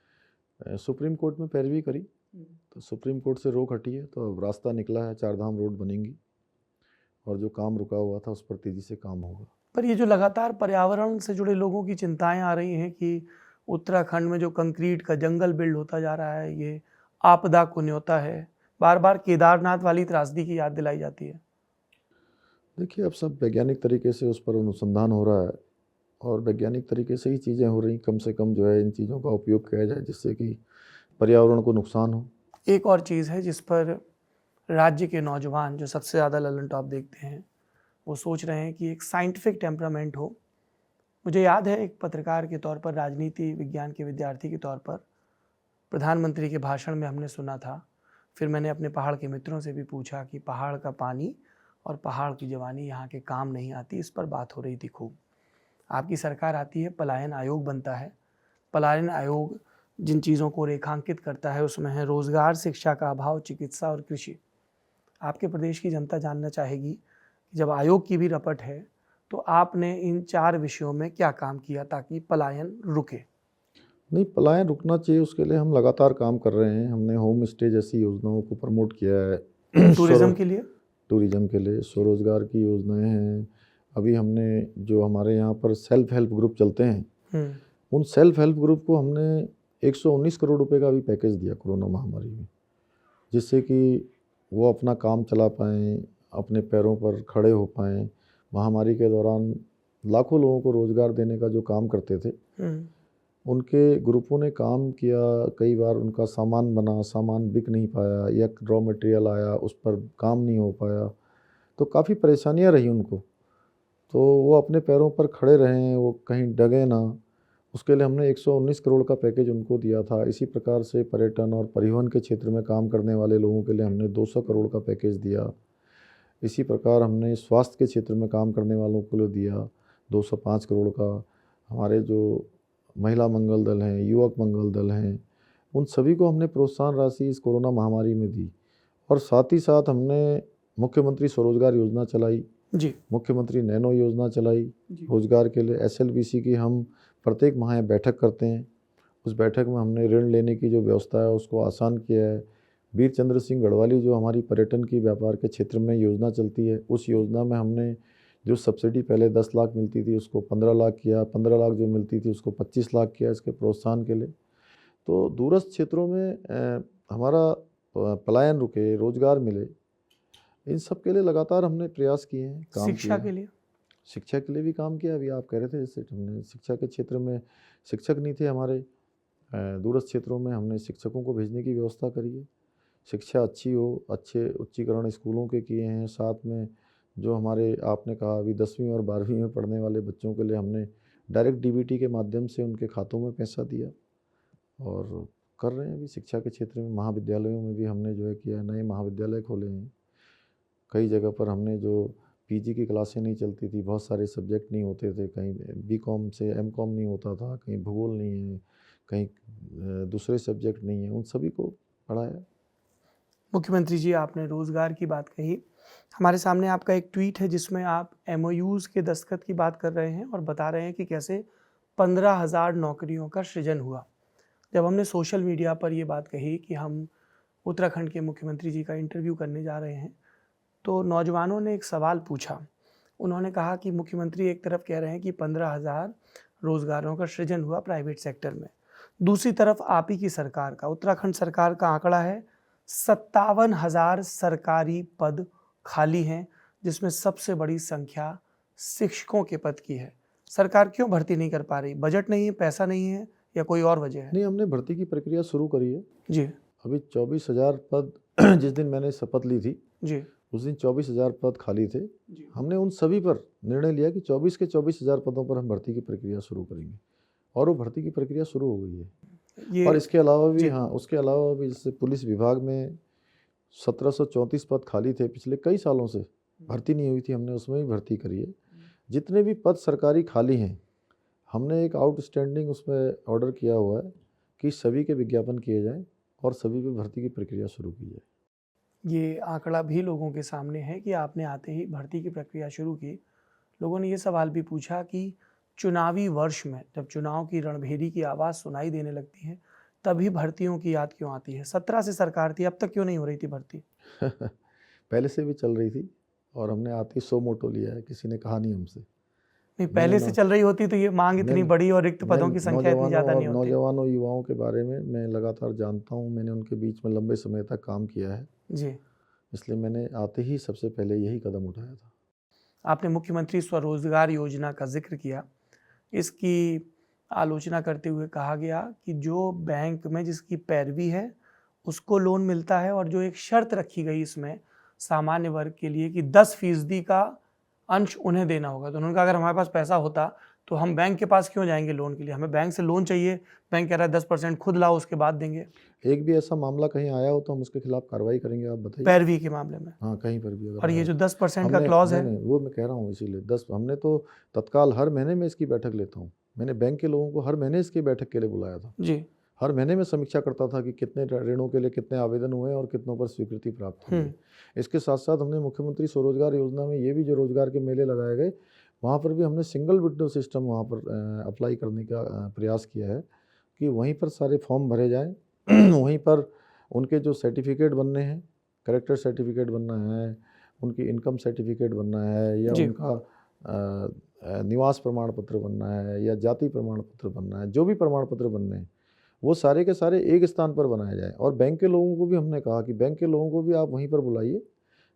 सुप्रीम कोर्ट में पैरवी करी, तो सुप्रीम कोर्ट से रोक हटी है, तो अब रास्ता निकला है, 4 धाम रोड बनेंगी और जो काम रुका हुआ था उस पर तेज़ी से काम होगा। पर ये जो लगातार पर्यावरण से जुड़े लोगों की चिंताएं आ रही हैं कि उत्तराखंड में जो कंक्रीट का जंगल बिल्ड होता जा रहा है, ये आपदा को न्योता है, बार बार केदारनाथ वाली त्रासदी की याद दिलाई जाती है। देखिए, अब सब वैज्ञानिक तरीके से उस पर अनुसंधान हो रहा है और वैज्ञानिक तरीके से ही चीज़ें हो रही, कम से कम जो है इन चीज़ों का उपयोग किया जाए जिससे कि पर्यावरण को नुकसान हो। एक और चीज़ है जिस पर राज्य के नौजवान जो सबसे ज़्यादा ललन टॉप देखते हैं, वो सोच रहे हैं कि एक साइंटिफिक टेम्परामेंट हो। मुझे याद है एक पत्रकार के तौर पर, राजनीति विज्ञान के विद्यार्थी के तौर पर, प्रधानमंत्री के भाषण में हमने सुना था, फिर मैंने अपने पहाड़ के मित्रों से भी पूछा कि पहाड़ का पानी और पहाड़ की जवानी यहाँ के काम नहीं आती, इस पर बात हो रही थी खूब। आपकी सरकार आती है, पलायन आयोग बनता है। पलायन आयोग जिन चीज़ों को रेखांकित करता है उसमें है रोजगार, शिक्षा का अभाव, चिकित्सा और कृषि। आपके प्रदेश की जनता जानना चाहेगी कि जब आयोग की भी रपट है तो आपने इन 4 विषयों में क्या काम किया ताकि पलायन रुके? नहीं, पलायन रुकना चाहिए, उसके लिए हम लगातार काम कर रहे हैं। हमने होम स्टे जैसी योजनाओं को प्रमोट किया है टूरिज्म के लिए, टूरिज्म के लिए स्वरोजगार की योजनाएं हैं। अभी हमने जो हमारे यहाँ पर सेल्फ हेल्प ग्रुप चलते हैं, उन सेल्फ हेल्प ग्रुप को हमने 119 करोड़ रुपए का भी पैकेज दिया कोरोना महामारी में, जिससे कि वो अपना काम चला पाएँ, अपने पैरों पर खड़े हो पाएँ। महामारी के दौरान लाखों लोगों को रोज़गार देने का जो काम करते थे, उनके ग्रुपों ने काम किया। कई बार उनका सामान बना, सामान बिक नहीं पाया, या रॉ मटेरियल आया उस पर काम नहीं हो पाया, तो काफ़ी परेशानियां रही उनको। तो वो अपने पैरों पर खड़े रहें, वो कहीं डगे ना, उसके लिए हमने 119 करोड़ का पैकेज उनको दिया था। इसी प्रकार से पर्यटन और परिवहन के क्षेत्र में काम करने वाले लोगों के लिए हमने 200 करोड़ का पैकेज दिया। इसी प्रकार हमने स्वास्थ्य के क्षेत्र में काम करने वालों को लिए दिया 205 करोड़ का। हमारे जो महिला मंगल दल हैं, युवक मंगल दल हैं, उन सभी को हमने प्रोत्साहन राशि इस कोरोना महामारी में दी। और साथ ही साथ हमने मुख्यमंत्री स्वरोजगार योजना चलाई जी, मुख्यमंत्री नैनो योजना चलाई रोजगार के लिए। SLBC की हम प्रत्येक माह बैठक करते हैं, उस बैठक में हमने ऋण लेने की जो व्यवस्था है उसको आसान किया है। वीर चंद्र सिंह गढ़वाली जो हमारी पर्यटन की व्यापार के क्षेत्र में योजना चलती है, उस योजना में हमने जो सब्सिडी पहले 10 लाख मिलती थी उसको 15 लाख किया, 15 लाख जो मिलती थी उसको 25 लाख किया इसके प्रोत्साहन के लिए। तो दूरस्थ क्षेत्रों में हमारा पलायन रुके, रोजगार मिले, इन सब के लिए लगातार हमने प्रयास किए हैं, काम शिक्षा किया के है। लिए शिक्षा के लिए भी काम किया। अभी आप कह रहे थे जैसे हमने शिक्षा के क्षेत्र में शिक्षक नहीं थे हमारे, दूरस्थ क्षेत्रों में हमने शिक्षकों को भेजने की व्यवस्था करी है। शिक्षा अच्छी हो, अच्छे उच्चीकरण स्कूलों के किए हैं। साथ में जो हमारे आपने कहा अभी 10वीं और 12वीं में पढ़ने वाले बच्चों के लिए हमने डायरेक्ट डीबीटी के माध्यम से उनके खातों में पैसा दिया और कर रहे हैं। अभी शिक्षा के क्षेत्र में महाविद्यालयों में भी हमने जो है किया, नए महाविद्यालय खोले हैं। कई जगह पर हमने जो पीजी की क्लासें नहीं चलती थी, बहुत सारे सब्जेक्ट नहीं होते थे, कहीं बीकॉम से एमकॉम नहीं होता था, कहीं भूगोल नहीं है, कहीं दूसरे सब्जेक्ट नहीं है, उन सभी को पढ़ाया। मुख्यमंत्री जी, आपने रोजगार की बात कही। हमारे सामने आपका एक ट्वीट है जिसमें आप एमओयूज के दस्तखत की बात कर रहे हैं और बता रहे हैं कि कैसे 15,000 नौकरियों का सृजन हुआ। जब हमने सोशल मीडिया पर ये बात कही कि हम उत्तराखंड के मुख्यमंत्री जी का इंटरव्यू करने जा रहे हैं, तो नौजवानों ने एक सवाल पूछा। उन्होंने कहा कि मुख्यमंत्री एक तरफ कह रहे हैं कि 15,000 रोजगारों का सृजन हुआ प्राइवेट सेक्टर में, दूसरी तरफ आप ही की सरकार का, उत्तराखंड सरकार का आंकड़ा है 57,000 सरकारी पद खाली हैं, जिसमें सबसे बड़ी संख्या शिक्षकों के पद की है। सरकार क्यों भर्ती नहीं कर पा रही? बजट नहीं है, पैसा नहीं है, या कोई और वजह है? नहीं, हमने भर्ती की प्रक्रिया शुरू करी है। जी अभी 24,000 पद जिस दिन मैंने शपथ ली थी जी उस दिन 24,000 पद खाली थे। जी। हमने उन सभी पर निर्णय लिया कि 24 के 24,000 पदों पर हम भर्ती की प्रक्रिया शुरू करेंगे और वो भर्ती की प्रक्रिया शुरू हो गई है। और इसके अलावा भी उसके अलावा भी जैसे पुलिस विभाग में 1734 पद खाली थे, पिछले कई सालों से भर्ती नहीं हुई थी, हमने उसमें भी भर्ती करी है। जितने भी पद सरकारी खाली हैं, हमने एक आउटस्टैंडिंग उसमें ऑर्डर किया हुआ है कि सभी के विज्ञापन किए जाएं और सभी पे भर्ती की प्रक्रिया शुरू की जाए। ये आंकड़ा भी लोगों के सामने है कि आपने आते ही भर्ती की प्रक्रिया शुरू की। लोगों ने ये सवाल भी पूछा कि चुनावी वर्ष में जब चुनाव की रणभेरी की आवाज़ सुनाई देने लगती है, तभी भर्तियों की याद क्यों आती है? 17 से सरकार थी, अब तक क्यों नहीं हो रही थी भर्ती? पहले से भी चल रही थी और हमने आते ही सो मोटो लिया है, किसी ने कहा नहीं हमसे। नहीं, पहले से चल रही होती तो ये मांग इतनी बड़ी और रिक्त पदों की संख्या इतनी ज़्यादा नहीं होती। नौजवानों युवाओं के बारे में मैं लगातार जानता हूँ, मैंने उनके बीच में लंबे समय तक काम किया है जी। इसलिए मैंने आते ही सबसे पहले यही कदम उठाया था। आपने मुख्यमंत्री स्वरोजगार योजना का जिक्र किया। इसकी आलोचना करते हुए कहा गया कि जो बैंक में जिसकी पैरवी है उसको लोन मिलता है, और जो एक शर्त रखी गई इसमें सामान्य वर्ग के लिए कि 10% का अंश उन्हें देना होगा। तो उन्होंने कहा अगर हमारे पास पैसा होता तो हम बैंक के पास क्यों जाएंगे लोन के लिए? हमें बैंक से लोन चाहिए, बैंक कह रहा है 10% खुद लाओ, उसके बाद देंगे। एक भी ऐसा मामला कहीं आया हो तो हम उसके खिलाफ कार्रवाई करेंगे, आप बताइए। पैरवी के मामले में? हाँ, कहीं पर भी अगर और ये आया जो हो। 10% का क्लॉज है, नहीं, वो मैं कह रहा हूँ इसीलिए 10 हमने तो तत्काल हर महीने में इसकी बैठक लेता हूँ। मैंने बैंक के लोगों को हर महीने इसकी बैठक के लिए बुलाया था जी, हर महीने में समीक्षा करता था कि कितने ऋणों के लिए कितने आवेदन हुए और कितनों पर स्वीकृति प्राप्त हुई है। इसके साथ साथ हमने मुख्यमंत्री स्वरोजगार योजना में ये भी जो रोजगार के मेले लगाए गए, वहाँ पर भी हमने सिंगल विंडो सिस्टम वहाँ पर अप्लाई करने का प्रयास किया है कि वहीं पर सारे फॉर्म भरे जाएँ वहीं पर उनके जो सर्टिफिकेट बनने हैं, करेक्टर सर्टिफिकेट बनना है, उनकी इनकम सर्टिफिकेट बनना है, या उनका निवास प्रमाण पत्र बनना है, या जाति प्रमाण पत्र बनना है, जो भी प्रमाण पत्र बनने हैं वो सारे के सारे एक स्थान पर बनाए जाएं। और बैंक के लोगों को भी हमने कहा कि बैंक के लोगों को भी आप वहीं पर बुलाइए,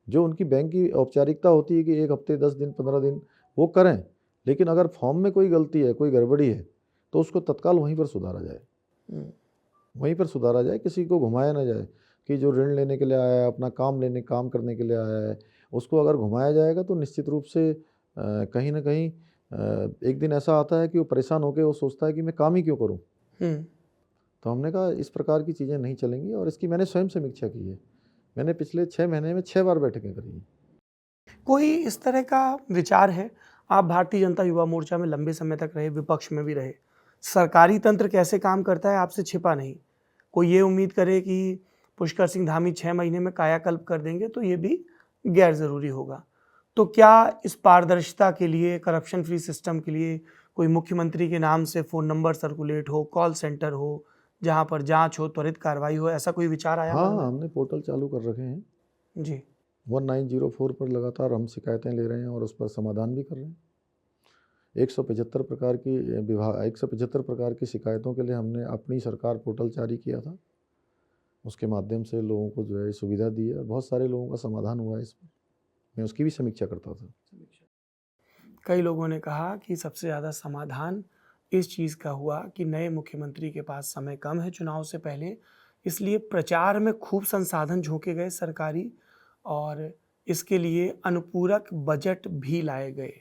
जो उनकी बैंक की औपचारिकता होती है कि 1 हफ्ते 10 दिन 15 दिन वो करें, लेकिन अगर फॉर्म में कोई गलती है, कोई गड़बड़ी है तो उसको तत्काल वहीं पर सुधारा जाए, वहीं पर सुधारा जाए, किसी को घुमाया ना जाए कि जो ऋण लेने के लिए आया है, अपना काम करने के लिए आया है, उसको अगर घुमाया जाएगा तो निश्चित रूप से कहीं ना कहीं एक दिन ऐसा आता है कि वो परेशान होकर वो सोचता है कि मैं काम ही क्यों करूँ। तो हमने कहा इस प्रकार की चीज़ें नहीं चलेंगी और इसकी मैंने स्वयं समीक्षा की है। मैंने पिछले 6 महीने में 6 बार बैठकें करी हैं। कोई इस तरह का विचार है? आप भारतीय जनता युवा मोर्चा में लंबे समय तक रहे, विपक्ष में भी रहे, सरकारी तंत्र कैसे काम करता है आपसे छिपा नहीं। कोई ये उम्मीद करे कि पुष्कर सिंह धामी 6 महीने में कायाकल्प कर देंगे तो ये भी गैर ज़रूरी होगा। तो क्या इस पारदर्शिता के लिए, करप्शन फ्री सिस्टम के लिए कोई मुख्यमंत्री के नाम से फ़ोन नंबर सर्कुलेट हो, कॉल सेंटर हो, जहाँ पर जांच हो, त्वरित कार्रवाई हो, ऐसा कोई विचार आया? हाँ, हमने पोर्टल चालू कर रखे हैं जी। 1904 पर लगातार हम शिकायतें ले रहे हैं और उस पर समाधान भी कर रहे हैं। 175 प्रकार की शिकायतों के लिए हमने अपनी सरकार पोर्टल जारी किया था, उसके माध्यम से लोगों को जो है सुविधा दी है और बहुत सारे लोगों का समाधान हुआ है इसमें। मैं उसकी भी समीक्षा करता था। कई लोगों ने कहा कि सबसे ज़्यादा समाधान इस चीज़ का हुआ कि नए मुख्यमंत्री के पास समय कम है चुनाव से पहले, इसलिए प्रचार में खूब संसाधन झोंके गए सरकारी, और इसके लिए अनुपूरक बजट भी लाए गए।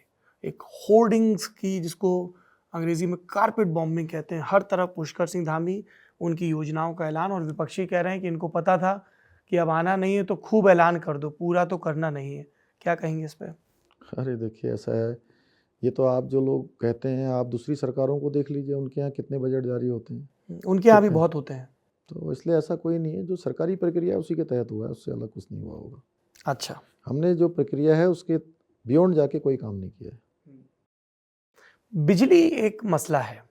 एक होर्डिंग्स की, जिसको अंग्रेजी में कारपेट बॉम्बिंग कहते हैं, हर तरफ पुष्कर सिंह धामी, उनकी योजनाओं का ऐलान, और विपक्षी कह रहे हैं कि इनको पता था कि अब आना नहीं है तो खूब ऐलान कर दो, पूरा तो करना नहीं है। क्या कहेंगे इस पर? अरे देखिए, ऐसा है, ये तो आप जो लोग कहते हैं, आप दूसरी सरकारों को देख लीजिए, उनके यहाँ कितने बजट जारी होते हैं। उनके यहाँ भी बहुत होते हैं। तो इसलिए ऐसा कोई नहीं है, जो सरकारी प्रक्रिया है उसी के तहत हुआ है, उससे अलग कुछ नहीं हुआ होगा। अच्छा, हमने जो प्रक्रिया है उसके बियॉन्ड जाके कोई काम नहीं किया है। बिजली एक मसला है।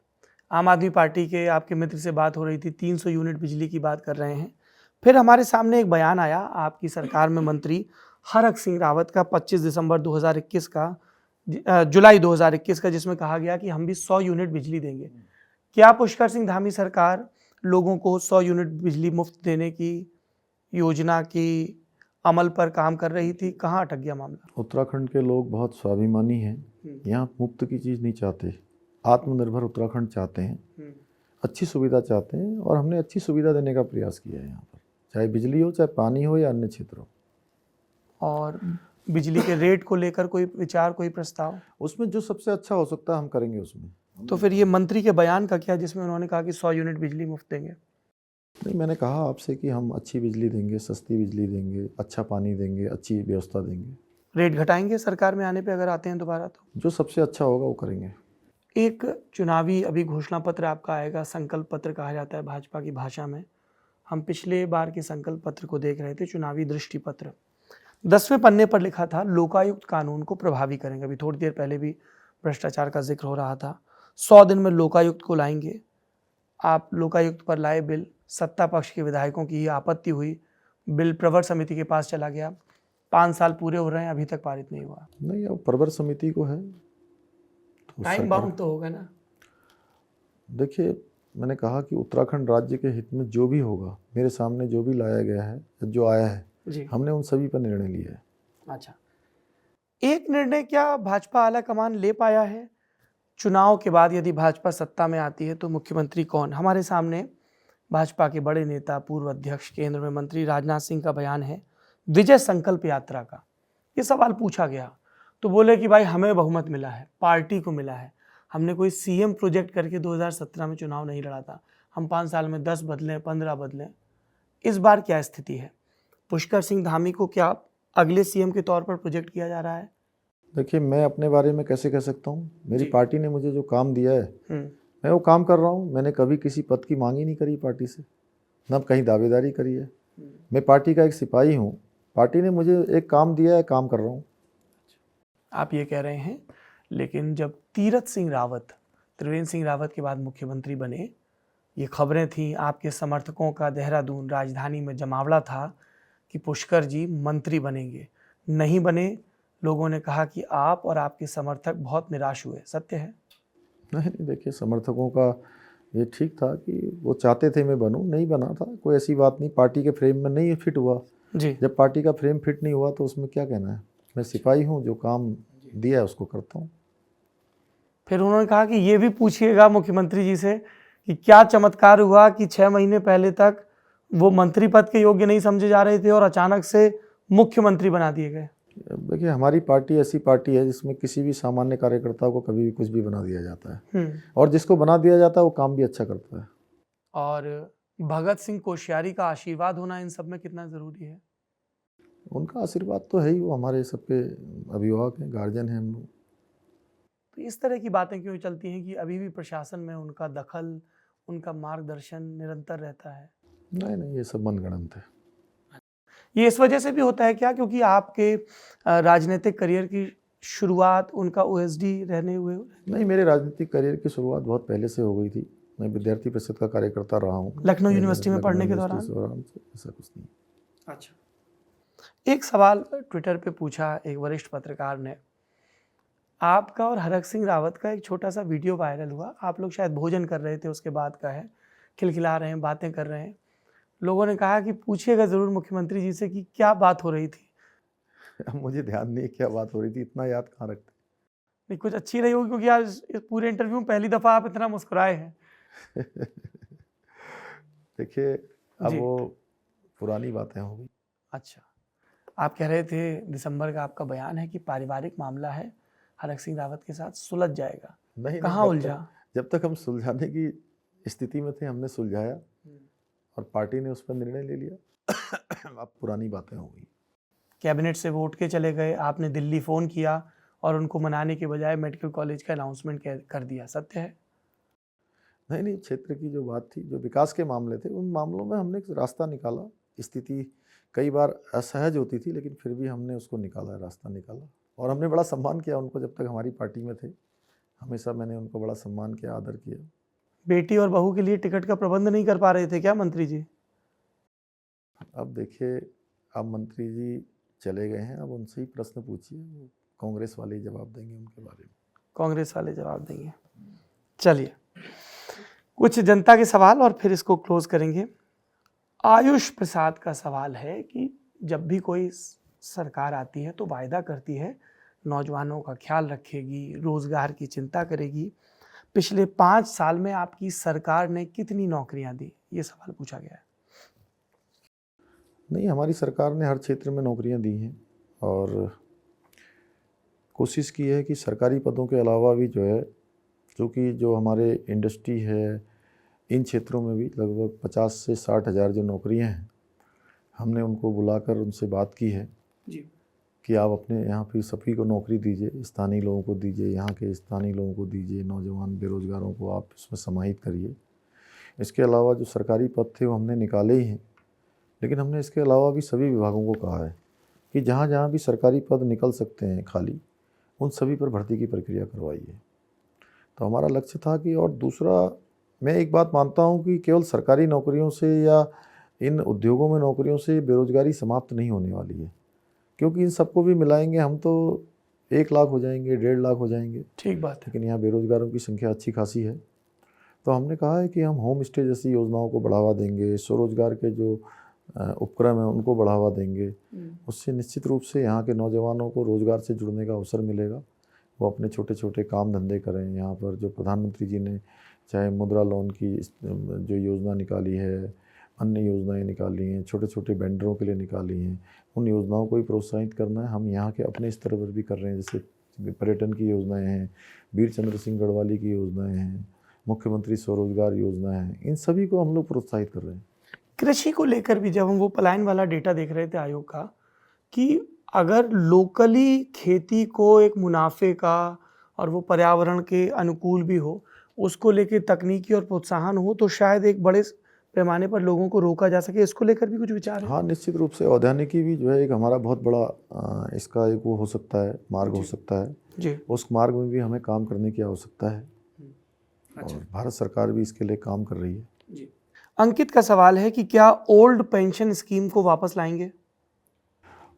आम आदमी पार्टी के आपके मित्र से बात हो रही थी, 300 यूनिट बिजली की बात कर रहे हैं। फिर हमारे सामने एक बयान आया आपकी सरकार में मंत्री हरक सिंह रावत का 25 दिसंबर 2021 का, जुलाई 2021 का, जिसमें कहा गया कि हम भी 100 यूनिट बिजली देंगे। क्या पुष्कर सिंह धामी सरकार लोगों को 100 यूनिट बिजली मुफ्त देने की योजना की अमल पर काम कर रही थी? कहाँ अटक गया मामला? उत्तराखंड के लोग बहुत स्वाभिमानी हैं, यहाँ मुफ्त की चीज़ नहीं चाहते, आत्मनिर्भर उत्तराखंड चाहते हैं, अच्छी सुविधा चाहते हैं, और हमने अच्छी सुविधा देने का प्रयास किया है यहाँ पर, चाहे बिजली हो, चाहे पानी हो, या अन्य क्षेत्र हो। और बिजली के रेट को लेकर कोई विचार, कोई प्रस्ताव? उसमें जो सबसे अच्छा हो सकता है हम करेंगे उसमें। तो फिर ये मंत्री के बयान का क्या, जिसमें उन्होंने कहा कि 100 यूनिट बिजली मुफ्त देंगे? नहीं, मैंने कहा आपसे कि हम अच्छी बिजली देंगे, सस्ती बिजली देंगे, अच्छा पानी देंगे, अच्छी व्यवस्था देंगे। रेट घटाएंगे सरकार में आने पे अगर आते हैं दोबारा तो? जो सबसे अच्छा होगा वो करेंगे। एक चुनावी अभी घोषणा पत्र आपका आएगा, संकल्प पत्र कहा जाता है भाजपा की भाषा में। हम पिछले बार के संकल्प पत्र को देख रहे थे, चुनावी दृष्टि पत्र। 10वें पन्ने पर लिखा था लोकायुक्त कानून को प्रभावी करेंगे। अभी थोड़ी देर पहले भी भ्रष्टाचार का जिक्र हो रहा था। 100 दिन में लोकायुक्त को लाएंगे। आप लोकायुक्त पर लाए बिल, सत्ता पक्ष के विधायकों की आपत्ति हुई, बिल प्रवर समिति के पास चला गया। 5 साल पूरे हो रहे हैं, अभी तक पारित नहीं हुआ। नहीं, अब प्रवर समिति को है तो टाइम बाउंड तो होगा ना? देखिए, मैंने कहा कि उत्तराखंड राज्य के हित में जो भी होगा, मेरे सामने जो भी लाया गया है, जो आया है जी, हमने उन सभी पर निर्णय लिया है। अच्छा। एक निर्णय क्या भाजपा आला कमान ले पाया है? चुनाव के बाद यदि भाजपा सत्ता में आती है तो मुख्यमंत्री कौन? हमारे सामने भाजपा के बड़े नेता, पूर्व अध्यक्ष, केंद्र में मंत्री राजनाथ सिंह का बयान है विजय संकल्प यात्रा का। ये सवाल पूछा गया तो बोले कि भाई हमें बहुमत मिला है, पार्टी को मिला है, हमने कोई सीएम प्रोजेक्ट करके 2017 में चुनाव नहीं लड़ा था, हम 5 साल में 10 बदलें, 15 बदलें। इस बार क्या स्थिति है? पुष्कर सिंह धामी को क्या अगले सीएम के तौर पर प्रोजेक्ट किया जा रहा है? देखिए, मैं अपने बारे में कैसे कह सकता हूँ? मेरी पार्टी ने मुझे जो काम दिया है मैं वो काम कर रहा हूँ। मैंने कभी किसी पद की मांग ही नहीं करी पार्टी से, न कहीं दावेदारी करी है। मैं पार्टी का एक सिपाही हूँ, पार्टी ने मुझे एक काम दिया है, काम कर रहा हूँ। आप ये कह रहे हैं, लेकिन जब त्रिवेंद्र सिंह रावत के बाद मुख्यमंत्री बने, ये खबरें थीं, आपके समर्थकों का देहरादून राजधानी में जमावड़ा था कि पुष्कर जी मंत्री बनेंगे। नहीं बने। लोगों ने कहा कि आप और आपके समर्थक बहुत निराश हुए। सत्य है? नहीं, देखिए, समर्थकों का ये ठीक था कि वो चाहते थे मैं बनूं, नहीं बना था, कोई ऐसी बात नहीं। पार्टी के फ्रेम में नहीं फिट हुआ जी। जब पार्टी का फ्रेम फिट नहीं हुआ तो उसमें क्या कहना है। मैं सिपाही हूँ, जो काम दिया है उसको करता हूँ। फिर उन्होंने कहा कि ये भी पूछिएगा मुख्यमंत्री जी से कि क्या चमत्कार हुआ कि 6 महीने पहले तक वो मंत्री पद के योग्य नहीं समझे जा रहे थे और अचानक से मुख्यमंत्री बना दिए गए। देखिए, हमारी पार्टी ऐसी पार्टी है जिसमें किसी भी सामान्य कार्यकर्ता को कभी भी कुछ भी बना दिया जाता है, और जिसको बना दिया जाता है वो काम भी अच्छा करता है। और भगत सिंह कोश्यारी का आशीर्वाद होना इन सब में कितना ज़रूरी है? उनका आशीर्वाद तो है ही, वो हमारे सबके अभिभावक हैं, गार्जियन हैं हम लोग। तो इस तरह की बातें क्यों चलती हैं कि अभी भी प्रशासन में उनका दखल, उनका मार्गदर्शन निरंतर रहता है? नहीं, ये सब मनगढ़ंत है। ये इस वजह से भी होता है क्या, क्योंकि आपके राजनीतिक करियर की शुरुआत उनका ओएसडी रहने हुए? नहीं, मेरे राजनीतिक करियर की शुरुआत बहुत पहले से हो गई थी। मैं विद्यार्थी परिषद का कार्यकर्ता रहा हूँ लखनऊ यूनिवर्सिटी में पढ़ने के दौरान। ऐसा कुछ नहीं। अच्छा। एक सवाल ट्विटर पे पूछा एक वरिष्ठ पत्रकार ने, आपका और हरक सिंह रावत का एक छोटा सा वीडियो वायरल हुआ। आप लोग शायद भोजन कर रहे थे, उसके बाद का है, खिलखिला रहे हैं, बातें कर रहे हैं। लोगों ने कहा कि पूछिएगा ज़रूर मुख्यमंत्री जी से कि क्या बात हो रही थी। अब मुझे ध्यान नहीं है क्या बात हो रही थी, इतना याद कहाँ रखते। नहीं, कुछ अच्छी रही होगी क्योंकि आज इस पूरे इंटरव्यू में पहली दफा आप इतना मुस्कुराए हैं। देखिए, अब जी। वो पुरानी बातें हो गई। अच्छा, आप कह रहे थे दिसंबर का आपका बयान है कि पारिवारिक मामला है, हरक सिंह रावत के साथ सुलझ जाएगा। नहीं, कहाँ उलझा? जब तक हम सुलझाने की स्थिति में थे हमने सुलझाया और पार्टी ने उस पर निर्णय ले लिया। अब पुरानी बातें हो गई। कैबिनेट से वो उठ के चले गए, आपने दिल्ली फ़ोन किया और उनको मनाने के बजाय मेडिकल कॉलेज का अनाउंसमेंट कर दिया, सत्य है? नहीं, क्षेत्र की जो बात थी, जो विकास के मामले थे, उन मामलों में हमने एक रास्ता निकाला। स्थिति कई बार असहज होती थी, लेकिन फिर भी हमने उसको निकाला, रास्ता निकाला। और हमने बड़ा सम्मान किया उनको, जब तक हमारी पार्टी में थे हमेशा मैंने उनको बड़ा सम्मान किया, आदर किया। बेटी और बहू के लिए टिकट का प्रबंध नहीं कर पा रहे थे क्या मंत्री जी? अब देखिए, अब मंत्री जी चले गए हैं, अब उनसे ही प्रश्न पूछिए, वो कांग्रेस वाले ही जवाब देंगे उनके बारे में। कांग्रेस वाले जवाब देंगे। चलिए, कुछ जनता के सवाल और फिर इसको क्लोज करेंगे। आयुष प्रसाद का सवाल है कि जब भी कोई सरकार आती है तो वायदा करती है नौजवानों का ख्याल रखेगी, रोजगार की चिंता करेगी। पिछले 5 साल में आपकी सरकार ने कितनी नौकरियां दी? ये सवाल पूछा गया है। नहीं, हमारी सरकार ने हर क्षेत्र में नौकरियां दी हैं और कोशिश की है कि सरकारी पदों के अलावा भी जो है, क्योंकि जो हमारे इंडस्ट्री है, इन क्षेत्रों में भी लगभग 50 से 60 हज़ार जो नौकरियां हैं, हमने उनको बुलाकर उनसे बात की है जी। कि आप अपने यहाँ पे सभी को नौकरी दीजिए, स्थानीय लोगों को दीजिए, यहाँ के स्थानीय लोगों को दीजिए, नौजवान बेरोजगारों को आप इसमें समाहित करिए। इसके अलावा जो सरकारी पद थे वो हमने निकाले ही हैं, लेकिन हमने इसके अलावा भी सभी विभागों को कहा है कि जहाँ जहाँ भी सरकारी पद निकल सकते हैं खाली, उन सभी पर भर्ती की प्रक्रिया करवाइए। तो हमारा लक्ष्य था कि, और दूसरा मैं एक बात मानता हूँ कि केवल सरकारी नौकरियों से या इन उद्योगों में नौकरियों से बेरोजगारी समाप्त नहीं होने वाली है, क्योंकि इन सबको भी मिलाएंगे हम तो 1 लाख हो जाएंगे, 1.5 लाख हो जाएंगे। ठीक बात है। लेकिन यहाँ बेरोजगारों की संख्या अच्छी खासी है। तो हमने कहा है कि हम होम स्टे जैसी योजनाओं को बढ़ावा देंगे, स्वरोजगार के जो उपक्रम हैं उनको बढ़ावा देंगे। उससे निश्चित रूप से यहाँ के नौजवानों को रोज़गार से जुड़ने का अवसर मिलेगा। वो अपने छोटे छोटे काम धंधे करें। यहाँ पर जो प्रधानमंत्री जी ने चाहे मुद्रा लोन की जो योजना निकाली है, अन्य योजनाएं निकाली हैं, छोटे छोटे वेंडरों के लिए निकाली हैं, उन योजनाओं को ही प्रोत्साहित करना है। हम यहाँ के अपने स्तर पर भी कर रहे हैं, जैसे पर्यटन की योजनाएं हैं, वीर चंद्र सिंह गढ़वाली की योजनाएं हैं, मुख्यमंत्री स्वरोजगार योजना है, इन सभी को हम लोग प्रोत्साहित कर रहे हैं। कृषि को लेकर भी जब हम वो पलायन वाला डेटा देख रहे थे आयोग का, कि अगर लोकली खेती को एक मुनाफे का और वो पर्यावरण के अनुकूल भी हो, उसको लेकर तकनीकी और प्रोत्साहन हो, तो शायद एक बड़े पैमाने पर लोगों को रोका जा सके। इसको लेकर भी कुछ विचार है? हाँ, निश्चित रूप से औद्यानिकी भी जो है एक हमारा बहुत बड़ा इसका एक वो हो सकता है, मार्ग हो सकता है जी। उस मार्ग में भी हमें काम करने की आवश्यकता है। अच्छा। और भारत सरकार भी इसके लिए काम कर रही है। जी। अंकित का सवाल है कि क्या ओल्ड पेंशन स्कीम को वापस लाएंगे?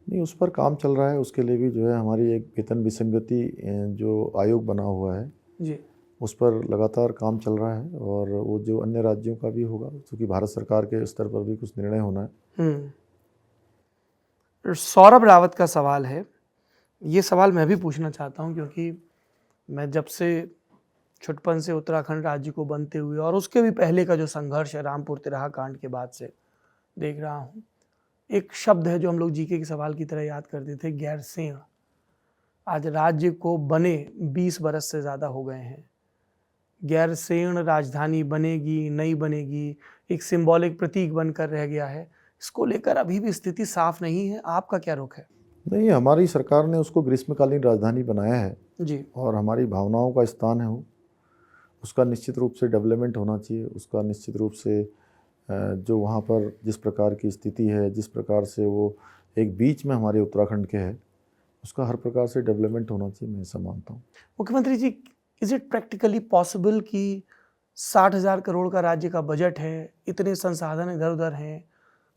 नहीं, उस पर काम चल रहा है। उसके लिए भी जो है हमारी एक वेतन विसंगति जो आयोग बना हुआ है जी। उस पर लगातार काम चल रहा है। और वो जो अन्य राज्यों का भी होगा, क्योंकि भारत सरकार के स्तर पर भी कुछ निर्णय होना है। सौरभ रावत का सवाल है, ये सवाल मैं भी पूछना चाहता हूँ क्योंकि मैं जब से छुटपन से उत्तराखंड राज्य को बनते हुए और उसके भी पहले का जो संघर्ष है रामपुर तिराहा कांड के बाद से देख रहा हूँ। एक शब्द है जो हम लोग जीके के सवाल की तरह याद करते थे, गैरसैंण। आज राज्य को बने 20 बरस से ज़्यादा हो गए हैं। गैरसैंण राजधानी बनेगी नहीं बनेगी, एक सिंबॉलिक प्रतीक बनकर रह गया है। इसको लेकर अभी भी स्थिति साफ नहीं है, आपका क्या रुख है? नहीं, हमारी सरकार ने उसको ग्रीष्मकालीन राजधानी बनाया है जी। और हमारी भावनाओं का स्थान है वो। उसका निश्चित रूप से डेवलपमेंट होना चाहिए। उसका निश्चित रूप से जो वहाँ पर जिस प्रकार की स्थिति है, जिस प्रकार से वो एक बीच में हमारे उत्तराखंड के है, उसका हर प्रकार से डेवलपमेंट होना चाहिए, मैं ऐसा मानता हूँ। मुख्यमंत्री जी, इज इट प्रैक्टिकली पॉसिबल कि 60,000 करोड़ का राज्य का बजट है, इतने संसाधन इधर उधर हैं,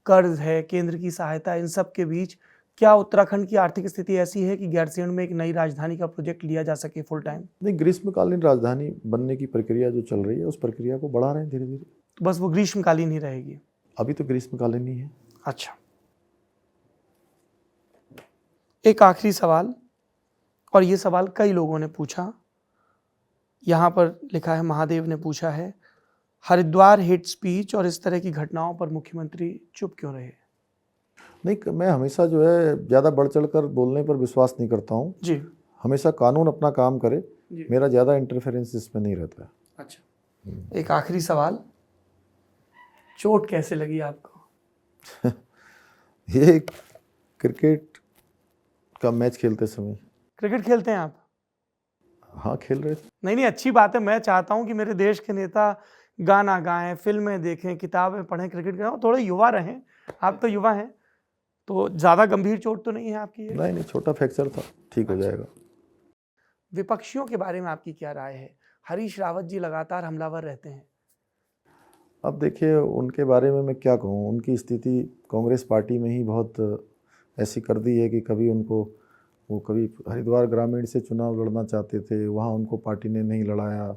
कर्ज है, केंद्र की सहायता, इन सब के बीच क्या उत्तराखंड की आर्थिक स्थिति ऐसी है कि गैरसैंण में एक नई राजधानी का प्रोजेक्ट लिया जा सके फुल टाइम? नहीं, ग्रीष्मकालीन राजधानी बनने की प्रक्रिया जो चल रही है, उस प्रक्रिया को बढ़ा रहे हैं धीरे धीरे। तो बस वो ग्रीष्मकालीन ही रहेगी? अभी तो ग्रीष्मकालीन ही है। अच्छा। एक आखिरी सवाल, और ये सवाल कई लोगों ने पूछा। यहाँ पर लिखा है, महादेव ने पूछा है, हरिद्वार हेट स्पीच और इस तरह की घटनाओं पर मुख्यमंत्री चुप क्यों रहे? नहीं, मैं हमेशा जो है ज़्यादा बढ़ चढ़ कर बोलने पर विश्वास नहीं करता हूँ जी हमेशा कानून अपना काम करे, जी। मेरा ज़्यादा इंटरफेरेंस इसमें नहीं रहता है। अच्छा, एक आखिरी सवाल, चोट कैसे लगी आपको? ये क्रिकेट का मैच खेलते समय। क्रिकेट खेलते हैं आप? हाँ, खेल रहे थे। नहीं, अच्छी बात है। मैं चाहता हूं कि मेरे देश के नेता गाना गाएं, फिल्में देखें, किताबें पढ़ें, क्रिकेट खेलें, थोड़े युवा रहें। आप तो युवा हैं, तो ज़्यादा गंभीर चोट तो नहीं है आपकी ये? नहीं, छोटा फ्रैक्चर था, ठीक हो जाएगा। विपक्षियों के बारे में आपकी क्या राय है? हरीश रावत जी लगातार हमलावर रहते हैं। अब देखिए, उनके बारे में मैं क्या कहूँ, उनकी स्थिति कांग्रेस पार्टी में ही बहुत ऐसी कर दी है कि कभी उनको वो कभी हरिद्वार ग्रामीण से चुनाव लड़ना चाहते थे, वहाँ उनको पार्टी ने नहीं लड़ाया।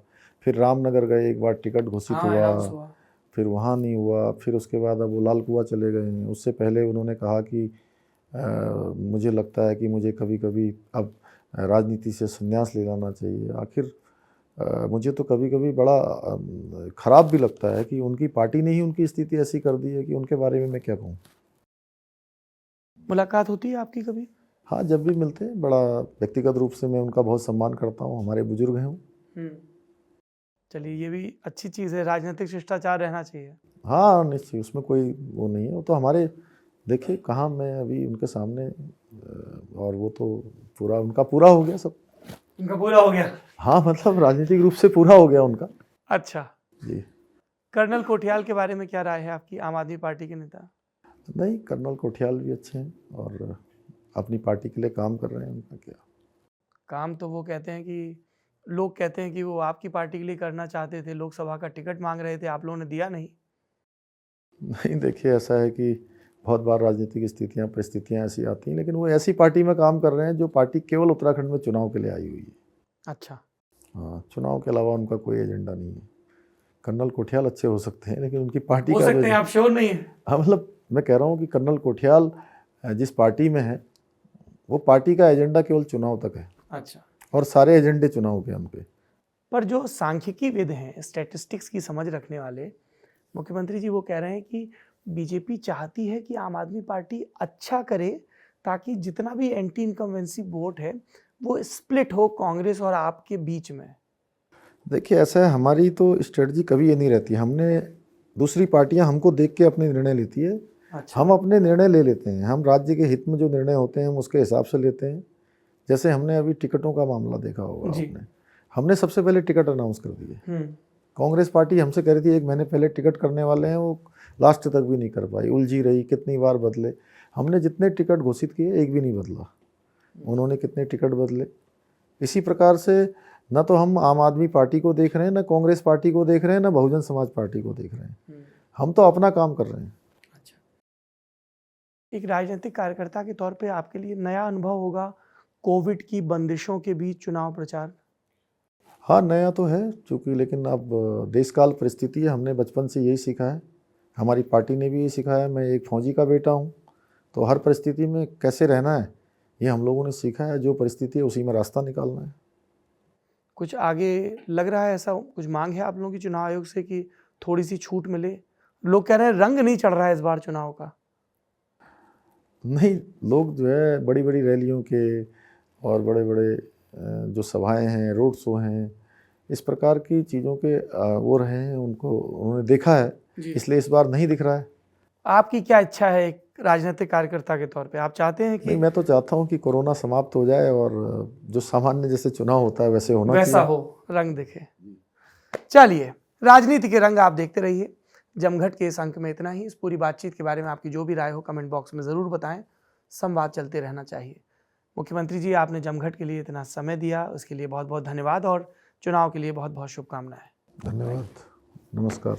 फिर रामनगर गए, एक बार टिकट घोषित हुआ, फिर वहाँ नहीं हुआ। फिर उसके बाद अब वो लाल कुआं चले गए हैं। उससे पहले उन्होंने कहा कि मुझे लगता है कि मुझे कभी कभी अब राजनीति से संन्यास ले लेना चाहिए। आखिर मुझे तो कभी कभी बड़ा ख़राब भी लगता है कि उनकी पार्टी ने ही उनकी स्थिति ऐसी कर दी है कि उनके बारे में मैं क्या कहूँ। मुलाकात होती है आपकी कभी? हाँ, जब भी मिलते हैं, बड़ा व्यक्तिगत रूप से मैं उनका बहुत सम्मान करता हूँ, हमारे बुजुर्ग हैं। चलिए, ये भी अच्छी चीज़ है, राजनीतिक शिष्टाचार रहना चाहिए। हाँ, निश्चय, उसमें कोई वो नहीं है। वो तो हमारे, देखिए कहाँ मैं अभी उनके सामने, और वो तो पूरा उनका पूरा हो गया सब। उनका पूरा हो गया? हाँ, मतलब राजनीतिक रूप से पूरा हो गया उनका। अच्छा जी। कर्नल कोठियाल के बारे में क्या राय है आपकी, आम आदमी पार्टी के नेता? नहीं, कर्नल कोठियाल भी अच्छे हैं और अपनी पार्टी के लिए काम कर रहे हैं। उनका क्या काम, तो वो कहते हैं कि लोग कहते हैं कि वो आपकी पार्टी के लिए करना चाहते थे, लोकसभा का टिकट मांग रहे थे, आप लोगों ने दिया नहीं। नहीं, देखिए ऐसा है कि बहुत बार राजनीतिक स्थितियाँ परिस्थितियाँ ऐसी आती हैं, लेकिन वो ऐसी पार्टी में काम कर रहे हैं जो पार्टी केवल उत्तराखंड में चुनाव के लिए आई हुई है। अच्छा। हाँ, चुनाव के अलावा उनका कोई एजेंडा नहीं है। कर्नल कोठियाल अच्छे हो सकते हैं, लेकिन उनकी पार्टी हो का सकते हैं, आप श्योर नहीं है? हाँ, मतलब मैं कह रहा हूँ कि कर्नल कोठियाल जिस पार्टी में है, वो पार्टी का एजेंडा केवल चुनाव तक है। अच्छा। और सारे एजेंडे चुनाव के उन पे। पर जो सांख्यिकी विद हैं, स्टैटिस्टिक्स की समझ रखने वाले मुख्यमंत्री जी, वो कह रहे हैं कि बीजेपी चाहती है कि आम आदमी पार्टी अच्छा करे, ताकि जितना भी एंटी इनकम्बेंसी वोट है वो स्प्लिट हो कांग्रेस और आपके बीच में। देखिए ऐसा है, हमारी तो स्ट्रेटजी कभी ये नहीं रहती। हमने, दूसरी पार्टियां हमको देख के अपने निर्णय लेती है। अच्छा। हम अपने निर्णय ले लेते हैं, हम राज्य के हित में जो निर्णय होते हैं हम उसके हिसाब से लेते हैं। जैसे हमने अभी टिकटों का मामला देखा होगा आपने, हमने सबसे पहले टिकट अनाउंस कर दिए। कांग्रेस पार्टी हमसे कह रही थी 1 महीने पहले टिकट करने वाले हैं, वो लास्ट तक भी नहीं कर पाई, उलझी रही, कितनी बार बदले। हमने जितने टिकट घोषित किए एक भी नहीं बदला, उन्होंने कितने टिकट बदले। इसी प्रकार से न तो हम आम आदमी पार्टी को देख रहे हैं, न कांग्रेस पार्टी को देख रहे हैं, न बहुजन समाज पार्टी को देख रहे हैं। हम तो अपना काम कर रहे हैं। अच्छा, एक राजनीतिक कार्यकर्ता के तौर पे आपके लिए नया अनुभव होगा कोविड की बंदिशों के बीच चुनाव प्रचार? हाँ, नया तो है चूँकि, लेकिन अब देशकाल परिस्थिति है, हमने बचपन से यही सीखा है, हमारी पार्टी ने भी यही सिखाया। मैं एक फौजी का बेटा हूँ, तो हर परिस्थिति में कैसे रहना है ये हम लोगों ने सीखा है। जो परिस्थिति है उसी में रास्ता निकालना है। कुछ आगे लग रहा है, ऐसा कुछ मांग है आप लोगों की चुनाव आयोग से कि थोड़ी सी छूट मिले? लोग कह रहे हैं रंग नहीं चढ़ रहा है इस बार चुनाव का। नहीं, लोग जो है बड़ी बड़ी रैलियों के और बड़े बड़े जो सभाएं हैं, रोड शो हैं, इस प्रकार की चीज़ों के वो रहे हैं, उनको उन्होंने देखा है, इसलिए इस बार नहीं दिख रहा है। आपकी क्या इच्छा है एक राजनीतिक कार्यकर्ता के तौर पे? आप चाहते हैं कि नहीं, मैं तो चाहता हूं कि कोरोना समाप्त हो जाए और जो सामान्य जैसे चुनाव होता है वैसे होना चाहिए, वैसा हो, रंग दिखे। चलिए, राजनीति के रंग आप देखते रहिए। जमघट के इस अंक में इतना ही। इस पूरी बातचीत के बारे में आपकी जो भी राय हो कमेंट बॉक्स में ज़रूर बताएं। संवाद चलते रहना चाहिए। मुख्यमंत्री जी, आपने जमघट के लिए इतना समय दिया, उसके लिए बहुत बहुत धन्यवाद और चुनाव के लिए बहुत बहुत शुभकामनाएं। धन्यवाद, नमस्कार।